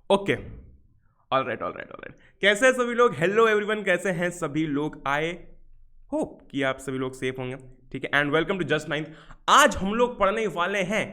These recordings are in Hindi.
Okay, all right all right all right. कैसे हैं सभी लोग? हेलो एवरीवन, कैसे हैं सभी लोग? आई होप कि आप सभी लोग सेफ होंगे। ठीक है, and welcome to just ninth. आज हम लोग पढ़ने वाले हैं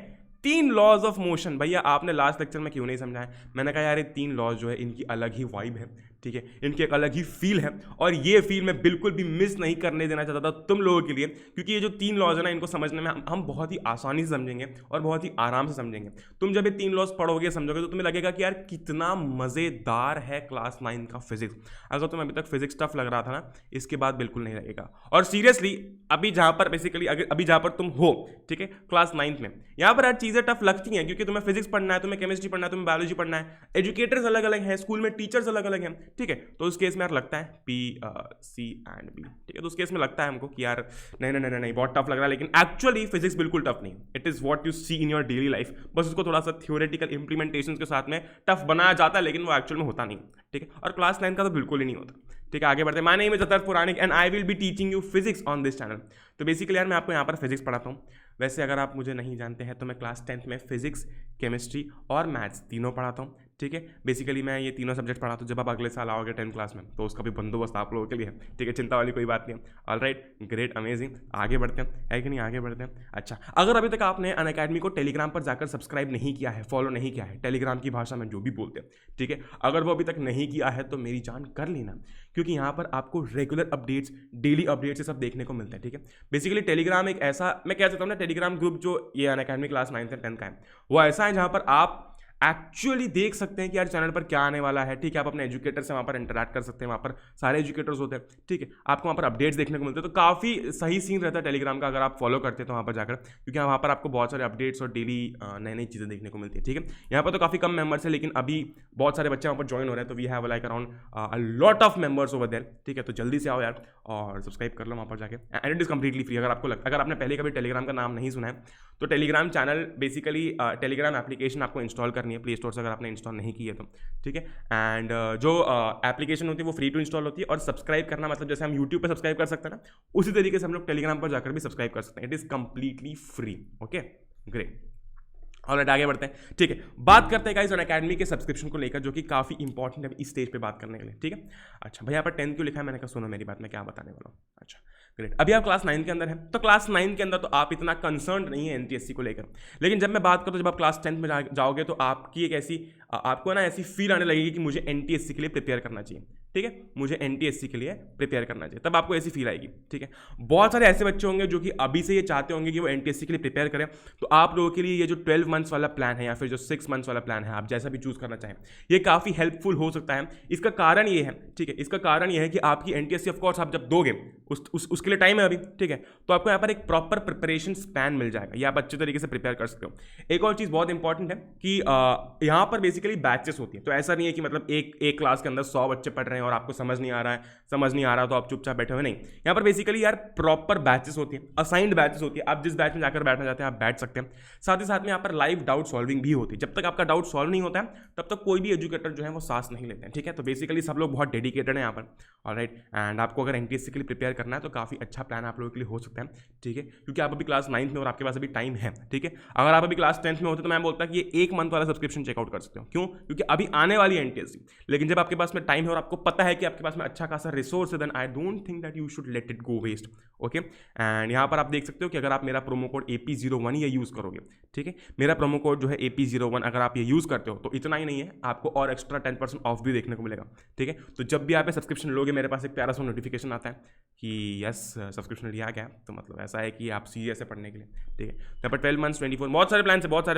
3 लॉज ऑफ मोशन। भैया आपने लास्ट लेक्चर में क्यों नहीं समझाया? मैंने कहा यार ये 3 लॉज जो है इनकी अलग ही वाइब है, ठीक है, इनकी एक अलग ही फील है, और ये फील मैं बिल्कुल भी मिस नहीं करने देना चाहता था तुम लोगों के लिए, क्योंकि ये जो 3 लॉज है ना, इनको समझने में हम बहुत ही आसानी से समझेंगे और बहुत ही आराम से समझेंगे। तुम जब ये 3 लॉज पढ़ोगे समझोगे तो तुम्हें लगेगा कि यार कितना मजेदार है क्लास 9 का फिजिक्स। अगर तुम्हें अभी तक फिजिक्स टफ लग रहा था ना, इसके बाद बिल्कुल नहीं लगेगा। और सीरियसली अभी जहां पर बेसिकली अभी जहां पर तुम हो, ठीक है, क्लास 9 में, यहां पर हर चीजें टफ लगती हैं, क्योंकि तुम्हें फिजिक्स पढ़ना है, तुम्हें केमिस्ट्री पढ़ना है, तुम्हें बायोलॉजी पढ़ना है, एजुकेटर्स अलग अलग हैं, स्कूल में टीचर्स अलग अलग हैं, ठीक है। तो उस केस में यार लगता है पी सी एंड बी, ठीक है, तो उस केस में लगता है हमको कि यार नहीं नहीं नहीं नहीं बहुत टफ लग रहा है, लेकिन एक्चुअली फिजिक्स बिल्कुल टफ नहीं। It is what you see in your daily life, बस उसको थोड़ा सा थ्योरेटिकल इंप्लीमेंटेशन के साथ में टफ बनाया जाता है, लेकिन वो एक्चुअल में होता नहीं, ठीक है। और क्लास 9 का तो बिल्कुल ही नहीं होता, ठीक है। आगे बढ़ते हैं। My name is Atar Puranik and I will be teaching you physics on this channel. तो बेसिकली यार मैं आपको यहाँ पर फिजिक्स पढ़ाता हूँ। वैसे अगर आप मुझे नहीं जानते हैं तो मैं क्लास 10th में फिजिक्स, केमिस्ट्री और मैथ्स तीनों पढ़ाता हूँ, ठीक है। बेसिकली मैं ये तीनों सब्जेक्ट पढ़ाता हूँ। जब आप अगले साल आओगे 10th क्लास में तो उसका भी बंदोबस्त आप लोगों के लिए है, ठीक है, चिंता वाली कोई बात नहीं है। All right, great, amazing. आगे बढ़ते हैं, है कि नहीं? आगे बढ़ते हैं। अच्छा, अगर अभी तक आपने अनअकैडमी को टेलीग्राम पर जाकर सब्सक्राइब नहीं किया है, फॉलो नहीं किया है, टेलीग्राम की भाषा में जो भी बोलते हैं, ठीक है, अगर वो अभी तक नहीं किया है तो मेरी जान कर लेना, क्योंकि यहाँ पर आपको रेगुलर अपडेट्स, डेली अपडेट्स ये सब देखने को मिलते हैं, ठीक है। बेसिकली टेलीग्राम एक ऐसा, मैं कह सकता हूँ ना, टेलीग्राम ग्रुप जो ये अनअकैडमी क्लास 9th और 10th का है, वो ऐसा है जहाँ पर आप एक्चुअली देख सकते हैं कि यार चैनल पर क्या आने वाला है, ठीक है। आप अपने एजुकेटर से वहाँ पर इंटरैक्ट कर सकते हैं, वहाँ पर सारे एजुकेटर्स होते हैं, ठीक है। आपको वहाँ पर अपडेट्स देखने को मिलते हैं, तो काफ़ी सही सीन रहता है टेलीग्राम का अगर आप फॉलो करते हैं तो वहाँ पर जाकर, क्योंकि वहाँ पर आपको बहुत सारे अपडेट्स और डेली नई नई चीज़ें देखने को मिलती है, ठीक है। यहाँ पर तो काफ़ी कम मेंबर्स है, लेकिन अभी बहुत सारे बच्चे वहाँ पर ज्वाइन हो रहे हैं, तो we have like around a lot of members over there, ठीक है। तो जल्दी से आओ यार और सब्सक्राइब कर लो वहाँ पर जाके, and it is completely free. अगर आपको अगर आपने पहले कभी टेलीग्राम का नाम नहीं सुना है तो Telegram channel, basically Telegram application आपको इंस्टॉल करनी है प्ले स्टोर से, अगर आपने इंस्टॉल नहीं की है तो, ठीक है। एंड जो एप्लीकेशन होती है वो फ्री टू इंस्टॉल होती है, और सब्सक्राइब करना मतलब जैसे हम यूट्यूब पे सब्सक्राइब कर सकते हैं ना, उसी तरीके से हम लोग टेलीग्राम पर जाकर भी सब्सक्राइब कर सकते हैं। It is completely free. Okay, great. Alright, आगे बढ़ते हैं, ठीक है। बात करते हैं गाइस अनअकैडमी के सब्सक्रिप्शन को लेकर, जो कि काफ़ी इंपॉर्टेंट है इस स्टेज पे बात करने के लिए, ठीक है। अच्छा भैया, यहाँ पर 10 क्यों लिखा है? मैंने कहा सुनो मेरी बात, मैं क्या बताने वाला हूँ। अच्छा ग्रेट, अभी आप क्लास 9 के अंदर हैं, तो क्लास 9 के अंदर तो आप इतना कंसर्न नहीं है एनटीएससी को लेकर, लेकिन जब मैं बात करूँ, जब आप क्लास 10th में जाओगे तो आपकी एक ऐसी, आपको ना ऐसी फील आने लगेगी कि मुझे एनटीएससी के लिए प्रिपेयर करना चाहिए, ठीक है, मुझे एनटीएससी के लिए प्रिपेयर करना चाहिए, तब आपको ऐसी फील आएगी, ठीक है। बहुत सारे ऐसे बच्चे होंगे जो कि अभी से ये चाहते होंगे कि वो एनटीएससी के लिए प्रिपेयर करें, तो आप लोगों के लिए ये जो 12 मंथ्स वाला प्लान है या फिर जो 6 मंथ्स वाला प्लान है, आप जैसा भी चूज करना चाहें, ये काफ़ी हेल्पफुल हो सकता है। इसका कारण ये है, ठीक है, इसका कारण ये है कि आपकी एनटीएससी ऑफ कोर्स आप जब दोगे उसके लिए टाइम है अभी, ठीक है, तो आपको यहाँ पर एक प्रॉपर प्रिपरेशन स्पैन मिल जाएगा, या आप अच्छे तरीके से प्रिपेयर कर सकते हो। एक और चीज़ बहुत इंपॉर्टेंट है कि यहाँ पर बेसिकली बैचेस होती है, तो ऐसा नहीं है कि मतलब एक क्लास के अंदर 100 बच्चे पढ़ रहे हैं और आपको समझ नहीं आ रहा तो आप चुपचाप बैठे हुए, नहीं। यहाँ पर बेसिकली यार प्रॉपर बैचेस होती है, असाइंड बैचेस होती है, आप जिस बैच में जाकर बैठना चाहते हैं आप बैठ सकते हैं। साथ ही साथ में यहाँ पर लाइव डाउट सॉल्विंग भी होती है। जब तक आपका डाउट सॉल्व नहीं होता है तब तक कोई भी एजुकेटर जो है वो सांस नहीं लेते हैं, ठीक है। तो बेसिकली सब लोग बहुत डेडिकेटेड हैं यहाँ पर, ऑलराइट। एंड आपको अगर एनटीएससी के लिए प्रिपेयर करना है तो काफ़ी अच्छा प्लान आप लोगों के लिए हो सकता है, ठीक है, क्योंकि आप अभी क्लास 9th में और आपके पास अभी टाइम है, ठीक है। अगर आप अभी क्लास 10th में होते तो मैं बोलता कि ये 1 मंथ वाला सब्सक्रिप्शन चेकआउट कर सकते हो। क्यों? क्योंकि अभी आने वाली है एनटीएससी, लेकिन जब आपके पास में टाइम है और आपको पता है कि आपके पास में अच्छा खासा रिसोर्स है, then I don't think that you should let it go waste. Okay, and यहाँ पर आप देख सकते हो कि अगर आप मेरा प्रोमो कोड AP01 ये यूज़ करोगे, ठीक है, मेरा प्रोमो कोड जो है AP01 अगर आप ये यूज़ करते हो तो इतना ही नहीं है, आपको और एक्स्ट्रा 10% ऑफ भी देखने को मिलेगा, ठीक है। तो जब भी आप सब्सक्रिप्शन लोगे मेरे पास एक प्यारा सा नोटिफिकेशन आता है कि यस सब्सक्रिप्शन लिया गया, तो मतलब ऐसा है कि आप सीरियस है पढ़ने के लिए, ठीक है। यहाँ पर 12 मंथ्स 24 बहुत सारे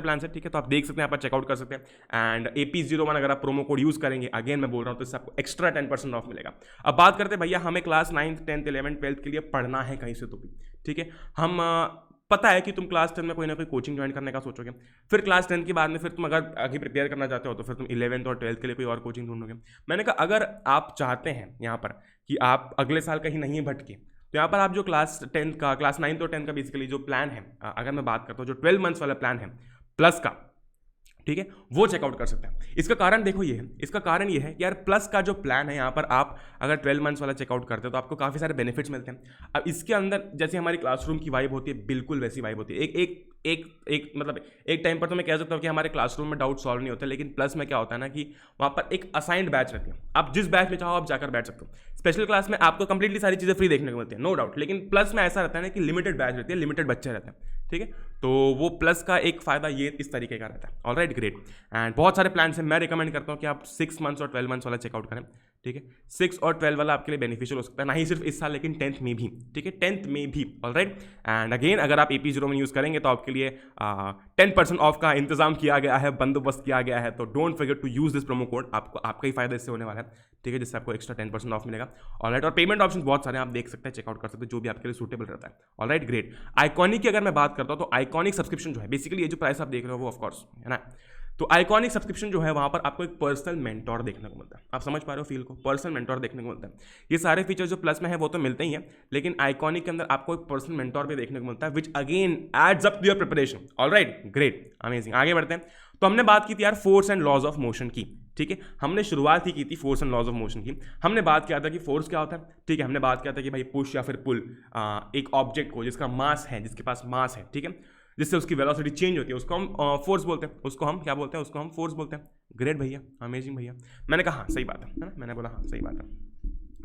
प्लान है, ठीक है, तो आप देख सकते हैं, यहाँ पर चेकआउट कर सकते हैं। एंड AP01 अगर आप प्रोमो कोड यूज़ करेंगे, अगेन मैं बोल रहा हूँ, तो इससे आपको एक्स्ट्रा 10% ऑफ मिलेगा। अब बात करते हैं भैया, हमें class 9th 10th 11th 12th के लिए पढ़ना है कहीं से तो भी, ठीक है। हम पता है कि तुम क्लास 10 में कोई ना कोई कोचिंग ज्वाइन करने का सोचोगे, फिर क्लास 10 के बाद में फिर तुम अगर आगे प्रिपेयर करना चाहते हो तो फिर तुम 11th और 12th के लिए कोई और कोचिंग ढूंढोगे। मैंने कहा अगर आप चाहते हैं यहाँ पर कि आप अगले साल कहीं नहीं भटके, तो यहाँ पर आप जो क्लास 9th और 10th का बेसिकली जो प्लान है, अगर मैं बात करता हूँ जो 12 मंथ्स वाला प्लान है प्लस का, ठीक है, वो चेकआउट कर सकते हैं। इसका कारण देखो ये है, इसका कारण ये है कि यार प्लस का जो प्लान है यहाँ पर आप अगर 12 मंथ्स वाला चेकआउट करते हो तो आपको काफ़ी सारे बेनिफिट्स मिलते हैं। अब इसके अंदर जैसे हमारी क्लासरूम की वाइब होती है, बिल्कुल वैसी वाइब होती है। एक मतलब एक टाइम पर तो मैं कह सकता हूँ कि हमारे क्लासरूम में डाउट सॉल्व नहीं होते, लेकिन प्लस में क्या होता है ना कि वहाँ पर एक असाइंड बैच रहती है, आप जिस बैच में चाहो आप जाकर बैठ सकते हो। स्पेशल क्लास में आपको कंप्लीटली सारी चीज़ें फ्री देखने को मिलती है, नो डाउट, लेकिन प्लस में ऐसा रहता है ना कि लिमिटेड बैच रहती है, लिमिटेड बच्चे रहते हैं, ठीक है। तो वो प्लस का एक फायदा ये इस तरीके का रहता है। Alright, great. एंड बहुत सारे प्लान्स हैं, मैं रिकमेंड करता हूँ कि आप 6 मंथ्स और 12 मंथ्स वाला चेकआउट करें, ठीक है। 6 और 12 वाला आपके लिए बेनिफिशियल हो सकता है, ना ही सिर्फ इस साल लेकिन 10th में भी, ठीक है, 10th में भी। ऑलराइट, एंड अगेन अगर आप AP01 यूज़ करेंगे तो आपके लिए 10% ऑफ का इंतजाम किया गया है, बंदोबस्त किया गया है। तो don't forget to use this promo code, आपको आपका ही फायदा इससे होने वाला है, ठीक है, जिससे आपको एक्स्ट्रा 10% ऑफ मिलेगा। ऑलराइट, और पेमेंट ऑप्शन बहुत सारे आप देख सकते हैं, चेकआउट कर सकते हैं, जो भी आपके लिए सूटेबल रहता है। Alright, great. आइकॉनिक की अगर मैं बात करता हूँ तो आइकॉनिक सब्सक्रिप्शन जो है, बेसिकली ये जो प्राइस आप देख रहे हो वो ऑफकोर्स है ना, तो आइकॉनिक सब्सक्रिप्शन जो है वहाँ पर आपको एक पर्सनल मेंटोर देखने को मिलता है। आप समझ पा रहे हो फील को, पर्सनल मेंटोर देखने को मिलता है। ये सारे फीचर्स जो प्लस में है वो तो मिलते ही हैं, लेकिन आइकॉनिक के अंदर आपको एक पर्सनल मेंटोर भी देखने को मिलता है, which again adds up to your preparation. Alright, great, amazing. आगे बढ़ते हैं। तो हमने बात की थी यार force and laws of motion की, ठीक है, हमने शुरुआत ही की थी force and laws of motion की। हमने बात किया था कि फोर्स क्या होता है, ठीक है, हमने बात किया था कि भाई पुश या फिर पुल एक ऑब्जेक्ट को जिसका मास है, जिसके पास मास है, ठीक है, जिससे उसकी वेलोसिटी चेंज होती है, उसको हम फोर्स बोलते हैं, उसको हम क्या बोलते हैं, उसको हम फोर्स बोलते हैं। ग्रेट भैया, अमेजिंग भैया। मैंने कहा हाँ सही बात है ना, मैंने बोला हाँ सही बात है।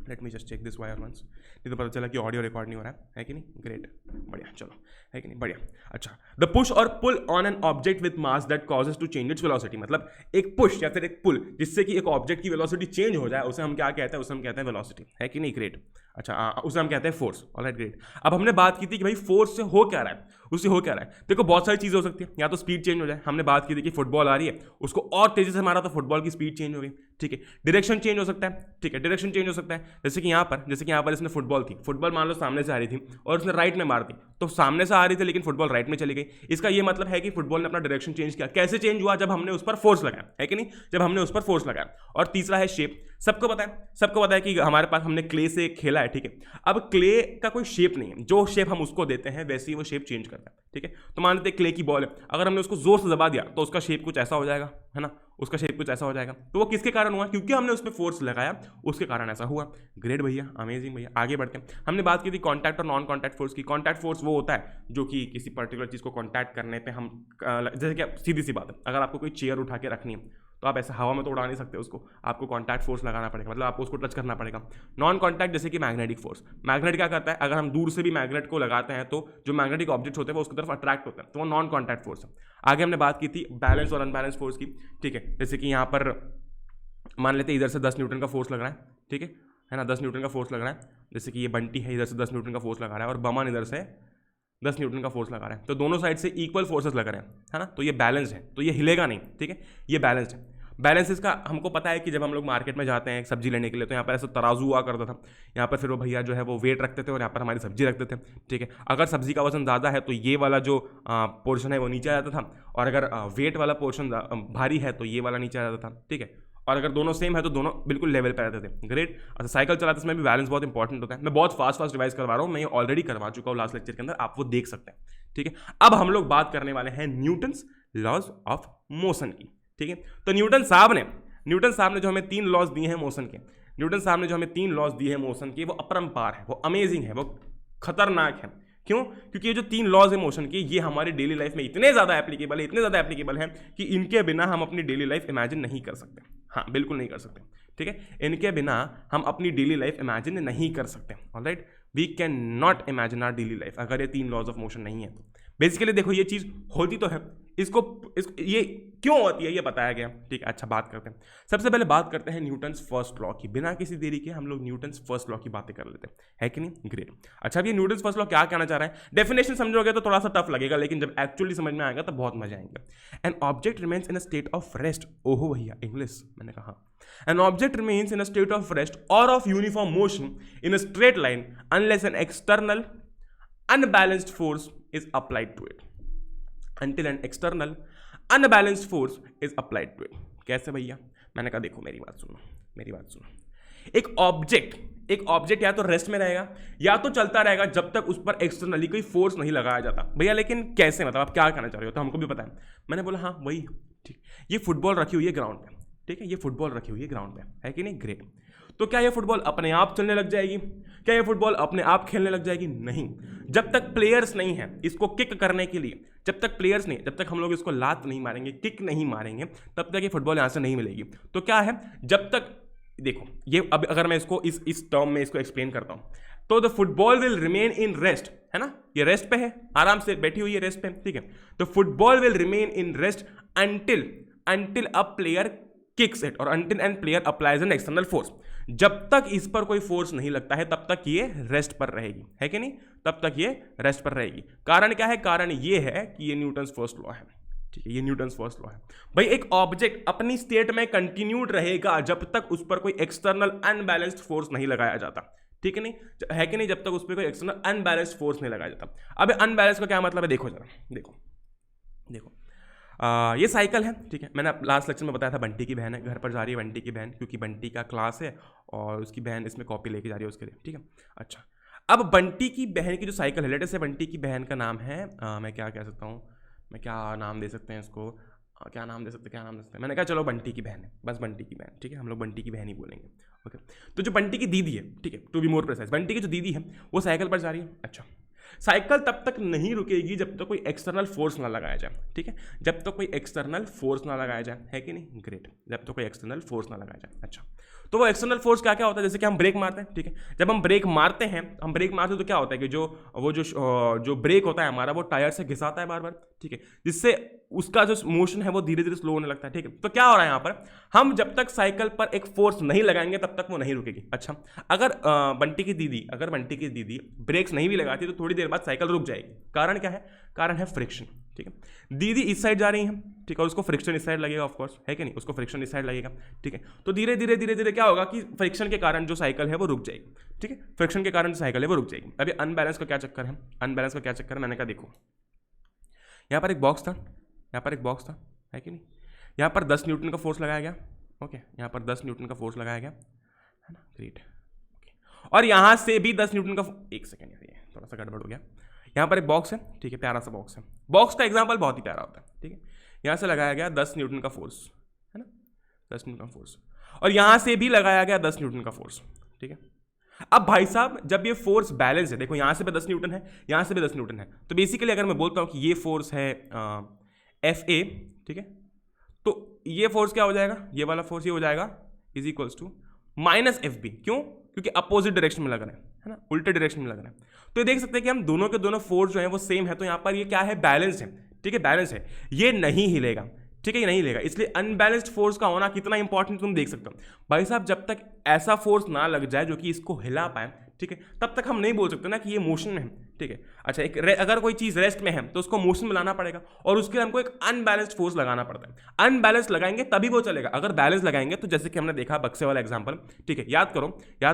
Let me just check this wire once, नहीं तो पता चला कि ऑडियो रिकॉर्ड नहीं हो रहा है कि नहीं। ग्रेट, बढ़िया, चलो, है कि नहीं, बढ़िया। अच्छा, द पुश और pull on an object with mass that causes to change its velocity, मतलब एक पुश या फिर एक पुल जिससे कि एक ऑब्जेक्ट की वेलोसिटी चेंज हो जाए, उसे हम क्या कहते हैं, उसे हम कहते हैं वेलोसिटी, है कि नहीं। ग्रेट। अच्छा, उसे हम कहते हैं फोर्स। Alright, great. अब हमने बात की थी कि भाई फोर्स से हो क्या रहा है, उससे हो क्या रहा है। देखो बहुत सारी चीज़ें हो सकती है, या तो स्पीड चेंज हो जाए, हमने बात की थी कि फुटबॉल आ रही है, उसको और तेजी से मारा तो फुटबॉल की स्पीड चेंज हो गई, ठीक है। डायरेक्शन चेंज हो सकता है, ठीक है, डायरेक्शन चेंज हो सकता है, जैसे कि यहाँ पर इसने फुटबॉल थी, फुटबॉल मान लो सामने से आ रही थी और उसने राइट में मार दी, तो सामने से आ रही थी लेकिन फुटबॉल राइट में चली गई। इसका ये मतलब है कि फुटबॉल ने अपना डायरेक्शन चेंज किया। कैसे चेंज हुआ, जब हमने उस पर फोर्स लगाया, है कि नहीं, जब हमने उस पर फोर्स लगाया। और तीसरा है शेप। सबको पता है कि हमारे पास हमने क्ले से खेला है, ठीक है। अब क्ले का कोई शेप नहीं है, जो शेप हम उसको देते हैं वैसे ही वो शेप चेंज करता है, ठीक है। तो मान लेते हैं क्ले की बॉल है, अगर हमने उसको जोर से दबा दिया तो उसका शेप कुछ ऐसा हो जाएगा, है ना, उसका शेप कुछ ऐसा हो जाएगा। तो वो किसके कारण हुआ, क्योंकि हमने उसमें फोर्स लगाया, उसके कारण ऐसा हुआ। ग्रेट भैया, अमेजिंग भैया। आगे बढ़ते हैं। हमने बात की थी कॉन्टैक्ट और नॉन कॉन्टैक्ट फोर्स की। कॉन्टैक्ट फोर्स वो होता है जो कि किसी पर्टिकुलर चीज़ को कॉन्टैक्ट करने पे हम, जैसे कि सीधी सी बात है, अगर आपको कोई चेयर उठा के रखनी है तो आप ऐसे हवा में तो उड़ा नहीं सकते उसको, आपको कॉन्टैक्ट फोर्स लगाना पड़ेगा, मतलब आपको उसको टच करना पड़ेगा। नॉन कॉन्टैक्ट जैसे कि मैग्नेटिक फोर्स, मैग्नेट क्या करता है, अगर हम दूर से भी मैग्नेट को लगाते हैं तो जो मैग्नेटिक ऑब्जेक्ट होते हैं वो उसकी तरफ अट्रैक्ट होता है, तो वो नॉन कॉन्टैक्ट फोर्स है। आगे हमने बात की थी बैलेंस और अनबैलेंस फोर्स की, ठीक है। जैसे कि यहाँ पर मान लेते हैं इधर से 10 न्यूटन का फोर्स लग रहा है, ठीक है ना, 10 न्यूटन का फोर्स लग रहा है। जैसे कि ये बंटी है, इधर से 10 न्यूटन का फोर्स लगा रहा है और बमन इधर से 10 न्यूटन का फोर्स लगा रहा है, तो दोनों साइड से इक्वल फोर्सेस लग रहे हैं, है ना, तो ये बैलेंस है, तो ये हिलेगा नहीं, ठीक है, ये बैलेंस है। बैलेंस इसका हमको पता है कि जब हम लोग मार्केट में जाते हैं सब्जी लेने के लिए तो यहाँ पर ऐसा तराजू हुआ करता था, यहाँ पर फिर वो भैया जो है वो वेट रखते थे और यहाँ पर हमारी सब्जी रखते थे, ठीक है। अगर सब्जी का वजन ज़्यादा है तो ये वाला जो पोर्शन है वो नीचे आ जाता था, और अगर वेट वाला पोर्शन भारी है तो ये वाला नीचे आ जाता था, ठीक है। और अगर दोनों सेम है तो दोनों बिल्कुल लेवल पर रहते थे। ग्रेट। अच्छा, साइकिल चलाते समय भी बैलेंस बहुत इंपॉर्टेंट होता है। मैं बहुत फास्ट रिवाइज करवा रहा हूँ, मैं ये ऑलरेडी करवा चुका हूँ लास्ट लेक्चर के अंदर, आप वो देख सकते हैं, ठीक है। अब हम लोग बात करने वाले हैं न्यूटन्स लॉज ऑफ मोशन की, ठीक है। तो न्यूटन साहब ने जो हमें 3 लॉज दिए हैं मोशन के, वो अपरंपार है, वो अमेजिंग है, वो खतरनाक है। क्यों? क्योंकि ये जो 3 लॉज है मोशन के, ये हमारी डेली लाइफ में इतने ज़्यादा एप्लीकेबल हैं कि इनके बिना हम अपनी डेली लाइफ इमेजिन नहीं कर सकते। हाँ, बिल्कुल नहीं कर सकते, ठीक है। इनके बिना हम अपनी डेली लाइफ इमेजिन नहीं कर सकते। Alright, we can not imagine our daily life अगर ये 3 लॉज ऑफ मोशन नहीं है तो। बेसिकली देखो ये चीज़ होती तो है, इसको ये क्यों होती है ये बताया गया, ठीक है। अच्छा, बात करते हैं, सबसे पहले बात करते हैं न्यूटन्स फर्स्ट लॉ की। बिना किसी देरी के हम लोग न्यूटन्स फर्स्ट लॉ की बातें कर लेते हैं, है कि नहीं। ग्रेट। अच्छा, अब ये न्यूटन्स फर्स्ट लॉ क्या कहना चाह रहा है, डेफिनेशन समझोगे तो थोड़ा सा टफ लगेगा, लेकिन जब एक्चुअली समझ में आएगा तो बहुत मजा आएंगे। An object remains in a state of rest, ओहो भैया इंग्लिश मैंने कहा। An object remains in a state of rest or of uniform motion in a straight line unless an external unbalanced force is applied to it. Until an external unbalanced force is applied to it. कैसे भैया? मैंने कहा देखो मेरी बात सुनो। एक ऑब्जेक्ट या तो रेस्ट में रहेगा या तो चलता रहेगा जब तक उस पर एक्सटर्नली कोई फोर्स नहीं लगाया जाता। भैया लेकिन कैसे, मतलब आप क्या कहना चाह रहे हो, तो हमको भी पता है। मैंने बोला हाँ वही ठीक, ये फुटबॉल रखी हुई है ग्राउंड पे, ठीक है, ये फुटबॉल रखी हुई है ग्राउंड पे, है कि नहीं, ग्रेट। तो क्या ये फुटबॉल अपने आप चलने लग जाएगी? क्या ये फुटबॉल अपने आप खेलने लग जाएगी? नहीं, जब तक प्लेयर्स नहीं है इसको किक करने के लिए, जब तक प्लेयर्स नहीं, जब तक हम लोग इसको लात नहीं मारेंगे, किक नहीं मारेंगे, तब तक ये फुटबॉल यहां से नहीं मिलेगी। तो क्या है, जब तक, देखो ये अब अगर मैं इसको इस टर्म में इसको एक्सप्लेन करता हूं, तो the football will remain in rest, है ना, ये रेस्ट पे है, आराम से बैठी हुई है रेस्ट पे, ठीक है। तो football will remain in rest until a player kicks it और until and player applies an external force. जब तक इस पर कोई फोर्स नहीं लगता है तब तक ये रेस्ट पर रहेगी, है कि नहीं, तब तक ये रेस्ट पर रहेगी। कारण क्या है? कारण ये है कि ये न्यूटन्स फर्स्ट लॉ है, ठीक है, ये न्यूटन्स फर्स्ट लॉ है भाई। एक ऑब्जेक्ट अपनी स्टेट में कंटिन्यूड रहेगा जब तक उस पर कोई एक्सटर्नल अनबैलेंस्ड फोर्स नहीं लगाया जाता, ठीक है नहीं, है कि नहीं, जब तक उस पर कोई एक्सटर्नल अनबैलेंस्ड फोर्स नहीं लगाया जाता। अब अनबैलेंस का क्या मतलब है, देखो जरा, देखो ये साइकिल है, ठीक है, मैंने लास्ट लेक्चर में बताया था बंटी की बहन है, घर पर जा रही है बंटी की बहन, क्योंकि बंटी का क्लास है और उसकी बहन इसमें कॉपी लेके जा रही है उसके लिए, ठीक है। अच्छा, अब बंटी की बहन की जो साइकिल है, लेटे से बंटी की बहन का नाम है, मैं क्या कह सकता हूँ, मैं क्या नाम दे सकते हैं इसको, क्या नाम दे सकते हैं, मैंने कहा चलो बंटी की बहन है, बस बंटी की बहन, ठीक है, हम लोग बंटी की बहन ही बोलेंगे, ओके। तो जो बंटी की दीदी है, ठीक है, to be more precise, Bunty की जो दीदी है वो साइकिल पर जा रही है। अच्छा, साइकिल तब तक नहीं रुकेगी जब तक कोई एक्सटर्नल फोर्स ना लगाया जाए, ठीक है, जब तक कोई एक्सटर्नल फोर्स ना लगाया जाए, है कि नहीं, ग्रेट, जब तक कोई एक्सटर्नल फोर्स ना लगाया जाए। अच्छा, तो वो एक्सटर्नल फोर्स क्या क्या होता है, जैसे कि हम ब्रेक मारते हैं, ठीक है, जब हम ब्रेक मारते हैं तो क्या होता है कि जो ब्रेक होता है हमारा वो टायर से घिसाता है बार बार, ठीक है, जिससे उसका जो मोशन है वो धीरे धीरे स्लो होने लगता है, ठीक है। तो क्या हो रहा है यहाँ पर, हम जब तक साइकिल पर एक फोर्स नहीं लगाएंगे तब तक वो नहीं रुकेगी। अच्छा, अगर बंटी की दीदी ब्रेक्स नहीं भी लगाती तो थोड़ी देर बाद साइकिल रुक जाएगी। कारण क्या है? कारण है फ्रिक्शन, ठीक है। दीदी इस साइड जा रही है, ठीक है, उसको फ्रिक्शन इस साइड लगेगा, ऑफ कोर्स, है कि नहीं, उसको फ्रिक्शन इस साइड लगेगा, ठीक है। तो धीरे धीरे क्या होगा कि फ्रिक्शन के कारण जो साइकिल है वो रुक जाएगी, ठीक है, फ्रिक्शन के कारण जो साइकिल है वो रुक जाएगी। अभी अनबैलेंस का क्या चक्कर है, मैंने कहा देखो, यहाँ पर एक बॉक्स था, है कि नहीं, यहाँ पर 10 न्यूटन का फोर्स लगाया गया, ओके, यहाँ पर 10 न्यूटन का फोर्स लगाया गया, है ना, ग्रेट, और यहाँ से भी 10 न्यूटन का, एक सेकेंड, थोड़ा सा गड़बड़ हो गया, यहाँ पर एक बॉक्स है, ठीक है, प्यारा सा बॉक्स है, बॉक्स का एग्जाम्पल बहुत ही प्यारा होता है, ठीक है, यहाँ से लगाया गया 10 न्यूटन का फोर्स, है ना, 10 न्यूटन का फोर्स, और यहाँ से भी लगाया गया 10 न्यूटन का फोर्स, ठीक है। अब भाई साहब जब ये फोर्स बैलेंस है, देखो यहाँ से भी 10 न्यूटन है, यहाँ से भी 10 न्यूटन है, तो बेसिकली अगर मैं बोलता हूँ कि ये फोर्स है FA, ठीक है, तो ये फोर्स क्या हो जाएगा, ये वाला फोर्स ये हो जाएगा is equals to minus FB, क्यों? क्योंकि अपोजिट डायरेक्शन में लग रहा है ना, उल्टे डायरेक्शन में लग रहा है। तो ये देख सकते हैं कि हम दोनों के दोनों फोर्स जो है वो सेम है, तो यहाँ पर ये क्या है, बैलेंस है, ठीक है, बैलेंस है, ये नहीं हिलेगा, ठीक है, ये नहीं हिलेगा, इसलिए अनबैलेंस्ड फोर्स का होना कितना इंपॉर्टेंट तुम देख सकते हो भाई साहब। जब तक ऐसा फोर्स ना लग जाए जो कि इसको हिला पाए, ठीक है, तब तक हम नहीं बोल सकते ना कि ये मोशन में है, ठीक है। अच्छा, अगर कोई चीज़ रेस्ट में है तो उसको मोशन में लाना पड़ेगा, और उसके लिए हमको एक अनबैलेंस्ड फोर्स लगाना पड़ता है। अनबैलेंस लगाएंगे तभी वो चलेगा, अगर बैलेंस लगाएंगे तो जैसे कि हमने देखा बक्से वाला एग्जाम्पल, ठीक है, याद करो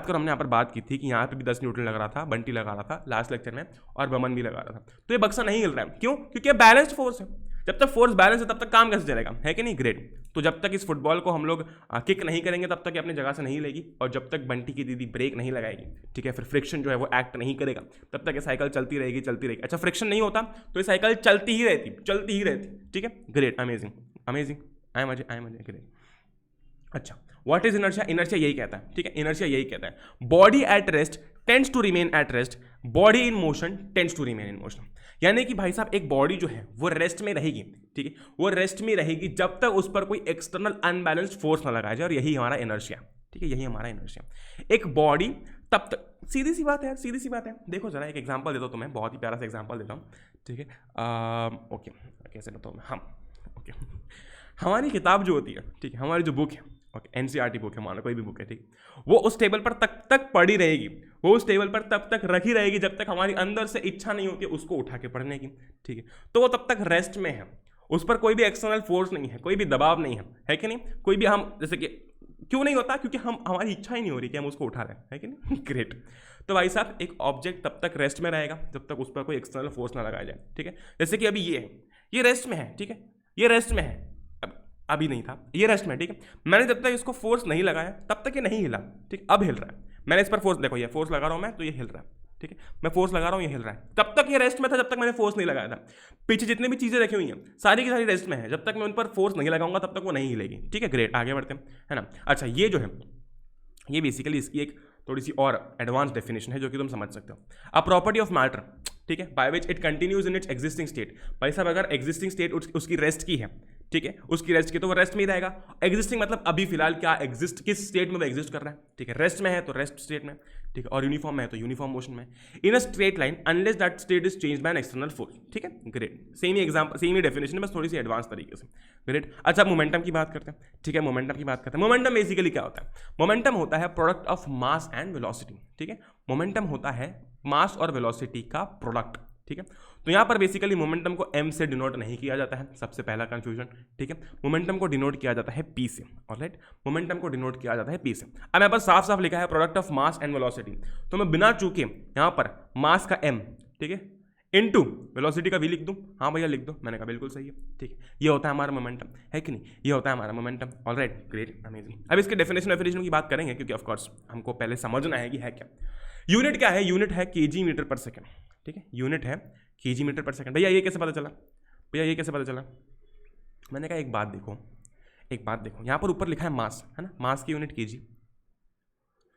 हमने यहाँ पर बात की थी कि यहाँ पे भी 10 न्यूटन लग रहा था, बंटी लगा रहा था लास्ट लेक्चर में, और बमन भी लगा रहा था, तो ये बक्सा नहीं हिल रहा है, क्यों? क्योंकि बैलेंस्ड फोर्स है। जब तक फोर्स बैलेंस है तब तक काम कैसे चलेगा, है कि नहीं, ग्रेट। तो जब तक इस फुटबॉल को हम लोग किक नहीं करेंगे तब तक ये अपनी जगह से नहीं लेगी, और जब तक बंटी की दीदी ब्रेक नहीं लगाएगी, ठीक है, फिर फ्रिक्शन जो है वो एक्ट नहीं करेगा, तब तक ये साइकिल चलती रहेगी। अच्छा, फ्रिक्शन नहीं होता तो ये साइकिल चलती ही रहती, ठीक है, great, amazing, I am great. अच्छा, व्हाट इज इनर्शिया? इनर्शिया यही कहता है, ठीक है, इनर्शिया यही कहता है, body at rest tends to remain at rest, body in motion tends to remain in motion. यानी कि भाई साहब एक बॉडी जो है वो रेस्ट में रहेगी, ठीक है, वो रेस्ट में रहेगी जब तक उस पर कोई एक्सटर्नल अनबैलेंस्ड फोर्स ना लगाया जाए, और यही हमारा इनर्शिया, ठीक है, यही हमारा इनर्शिया। एक बॉडी तब तक, सीधी सी बात है, देखो जरा एक एग्जांपल देता हूँ तुम्हें, बहुत ही प्यारा सा एग्जांपल देता हूँ, ठीक है, ओके, कैसे बताऊँ मैं, ओके, हमारी किताब जो होती है, ठीक है, हमारी जो बुक है, ओके, NCERT बुक है, मानो कोई भी बुक है, ठीक, वो उस टेबल पर तक पड़ी रहेगी, वो उस टेबल पर तब तक रखी रहेगी जब तक हमारी अंदर से इच्छा नहीं होती उसको उठा के पढ़ने की, ठीक है, तो वो तब तक रेस्ट में है, उस पर कोई भी एक्सटर्नल फोर्स नहीं है, कोई भी दबाव नहीं है कि नहीं, कोई भी, हम जैसे कि क्यों नहीं होता, क्योंकि हमारी इच्छा ही नहीं हो रही कि हम उसको उठा रहे हैं, है कि नहीं, ग्रेट। तो भाई साहब एक ऑब्जेक्ट तब तक रेस्ट में रहेगा जब तक उस पर कोई एक्सटर्नल फोर्स ना लगाया जाए, ठीक है। जैसे कि अभी ये रेस्ट में है, ठीक है, ये रेस्ट में है, अभी नहीं था, ये रेस्ट में, ठीक है, मैंने जब तक इसको फोर्स नहीं लगाया तब तक ये नहीं हिला, ठीक, अब हिल रहा है, मैंने इस पर फोर्स, देखो ये फोर्स लगा रहा हूं मैं तो ये हिल रहा है, ठीक है, मैं फोर्स लगा रहा हूँ, ये हिल रहा है। तब तक ये रेस्ट में था जब तक मैंने फोर्स नहीं लगाया था। पीछे जितनी भी चीज़ें रखी हुई हैं सारी की सारी रेस्ट में है, जब तक मैं उन पर फोर्स नहीं लगाऊंगा तब तक वो नहीं हिलेगी। ठीक है, ग्रेट, आगे बढ़ते हैं, है ना। अच्छा, ये जो है ये बेसिकली इसकी एक थोड़ी सी और एडवांस डेफिनेशन है जो कि तुम समझ सकते हो। अ प्रॉपर्टी ऑफ मैटर, ठीक है, by which it continues in its existing state. भाई साहब अगर एग्जिस्टिंग स्टेट उसकी रेस्ट की है, ठीक है, उसकी रेस्ट की तो वो रेस्ट में ही रहेगा। एग्जिस्टिंग मतलब अभी फिलहाल क्या एग्जिस्ट, किस स्टेट में वो एग्जिस्ट कर रहा है, ठीक है, रेस्ट में है तो रेस्ट स्टेट में, ठीक है, और यूनिफॉर्म में है तो यूनिफॉर्म मोशन में, in a straight line unless that state is change by an external force. ठीक है, ग्रेट, सेम ही एग्जांपल, सेम ही डेफिनेशन है, बस थोड़ी सी एडवांस तरीके से। ग्रेट। अच्छा, मोमेंटम की बात करते हैं, ठीक है, मोमेंटम की बात करते हैं। मोमेंटम बेसिकली क्या होता है? मोमेंटम होता है product of mass and velocity. ठीक है, मोमेंटम होता है मास और वेलोसिटी का प्रोडक्ट। ठीक है, तो यहां पर बेसिकली मोमेंटम को m से डिनोट नहीं किया जाता है, सबसे पहला कंफ्यूजन। ठीक है, मोमेंटम को डिनोट किया जाता है p से। ऑलराइट, मोमेंटम को डिनोट किया जाता है p से। अब यहाँ पर साफ साफ लिखा है product of mass and velocity, तो मैं बिना चूके यहाँ पर मास का m, ठीक है, इनटू वेलोसिटी का v लिख दूं। हाँ भैया लिख दो, मैंने कहा बिल्कुल सही है। ठीक है, ये होता है हमारा मोमेंटम, है कि नहीं, ये होता है हमारा मोमेंटम। Alright, great, amazing. अब इसके डेफिनेशन की बात करेंगे क्योंकि ऑफकोर्स हमको पहले समझना है कि है क्या। यूनिट क्या है? यूनिट है केजी मीटर पर सेकेंड। ठीक है, यूनिट है केजी मीटर पर सेकंड। भैया ये कैसे पता चला? भैया ये कैसे पता चला? मैंने कहा एक बात देखो, एक बात देखो, यहाँ पर ऊपर लिखा है मास, है ना, मास की यूनिट केजी,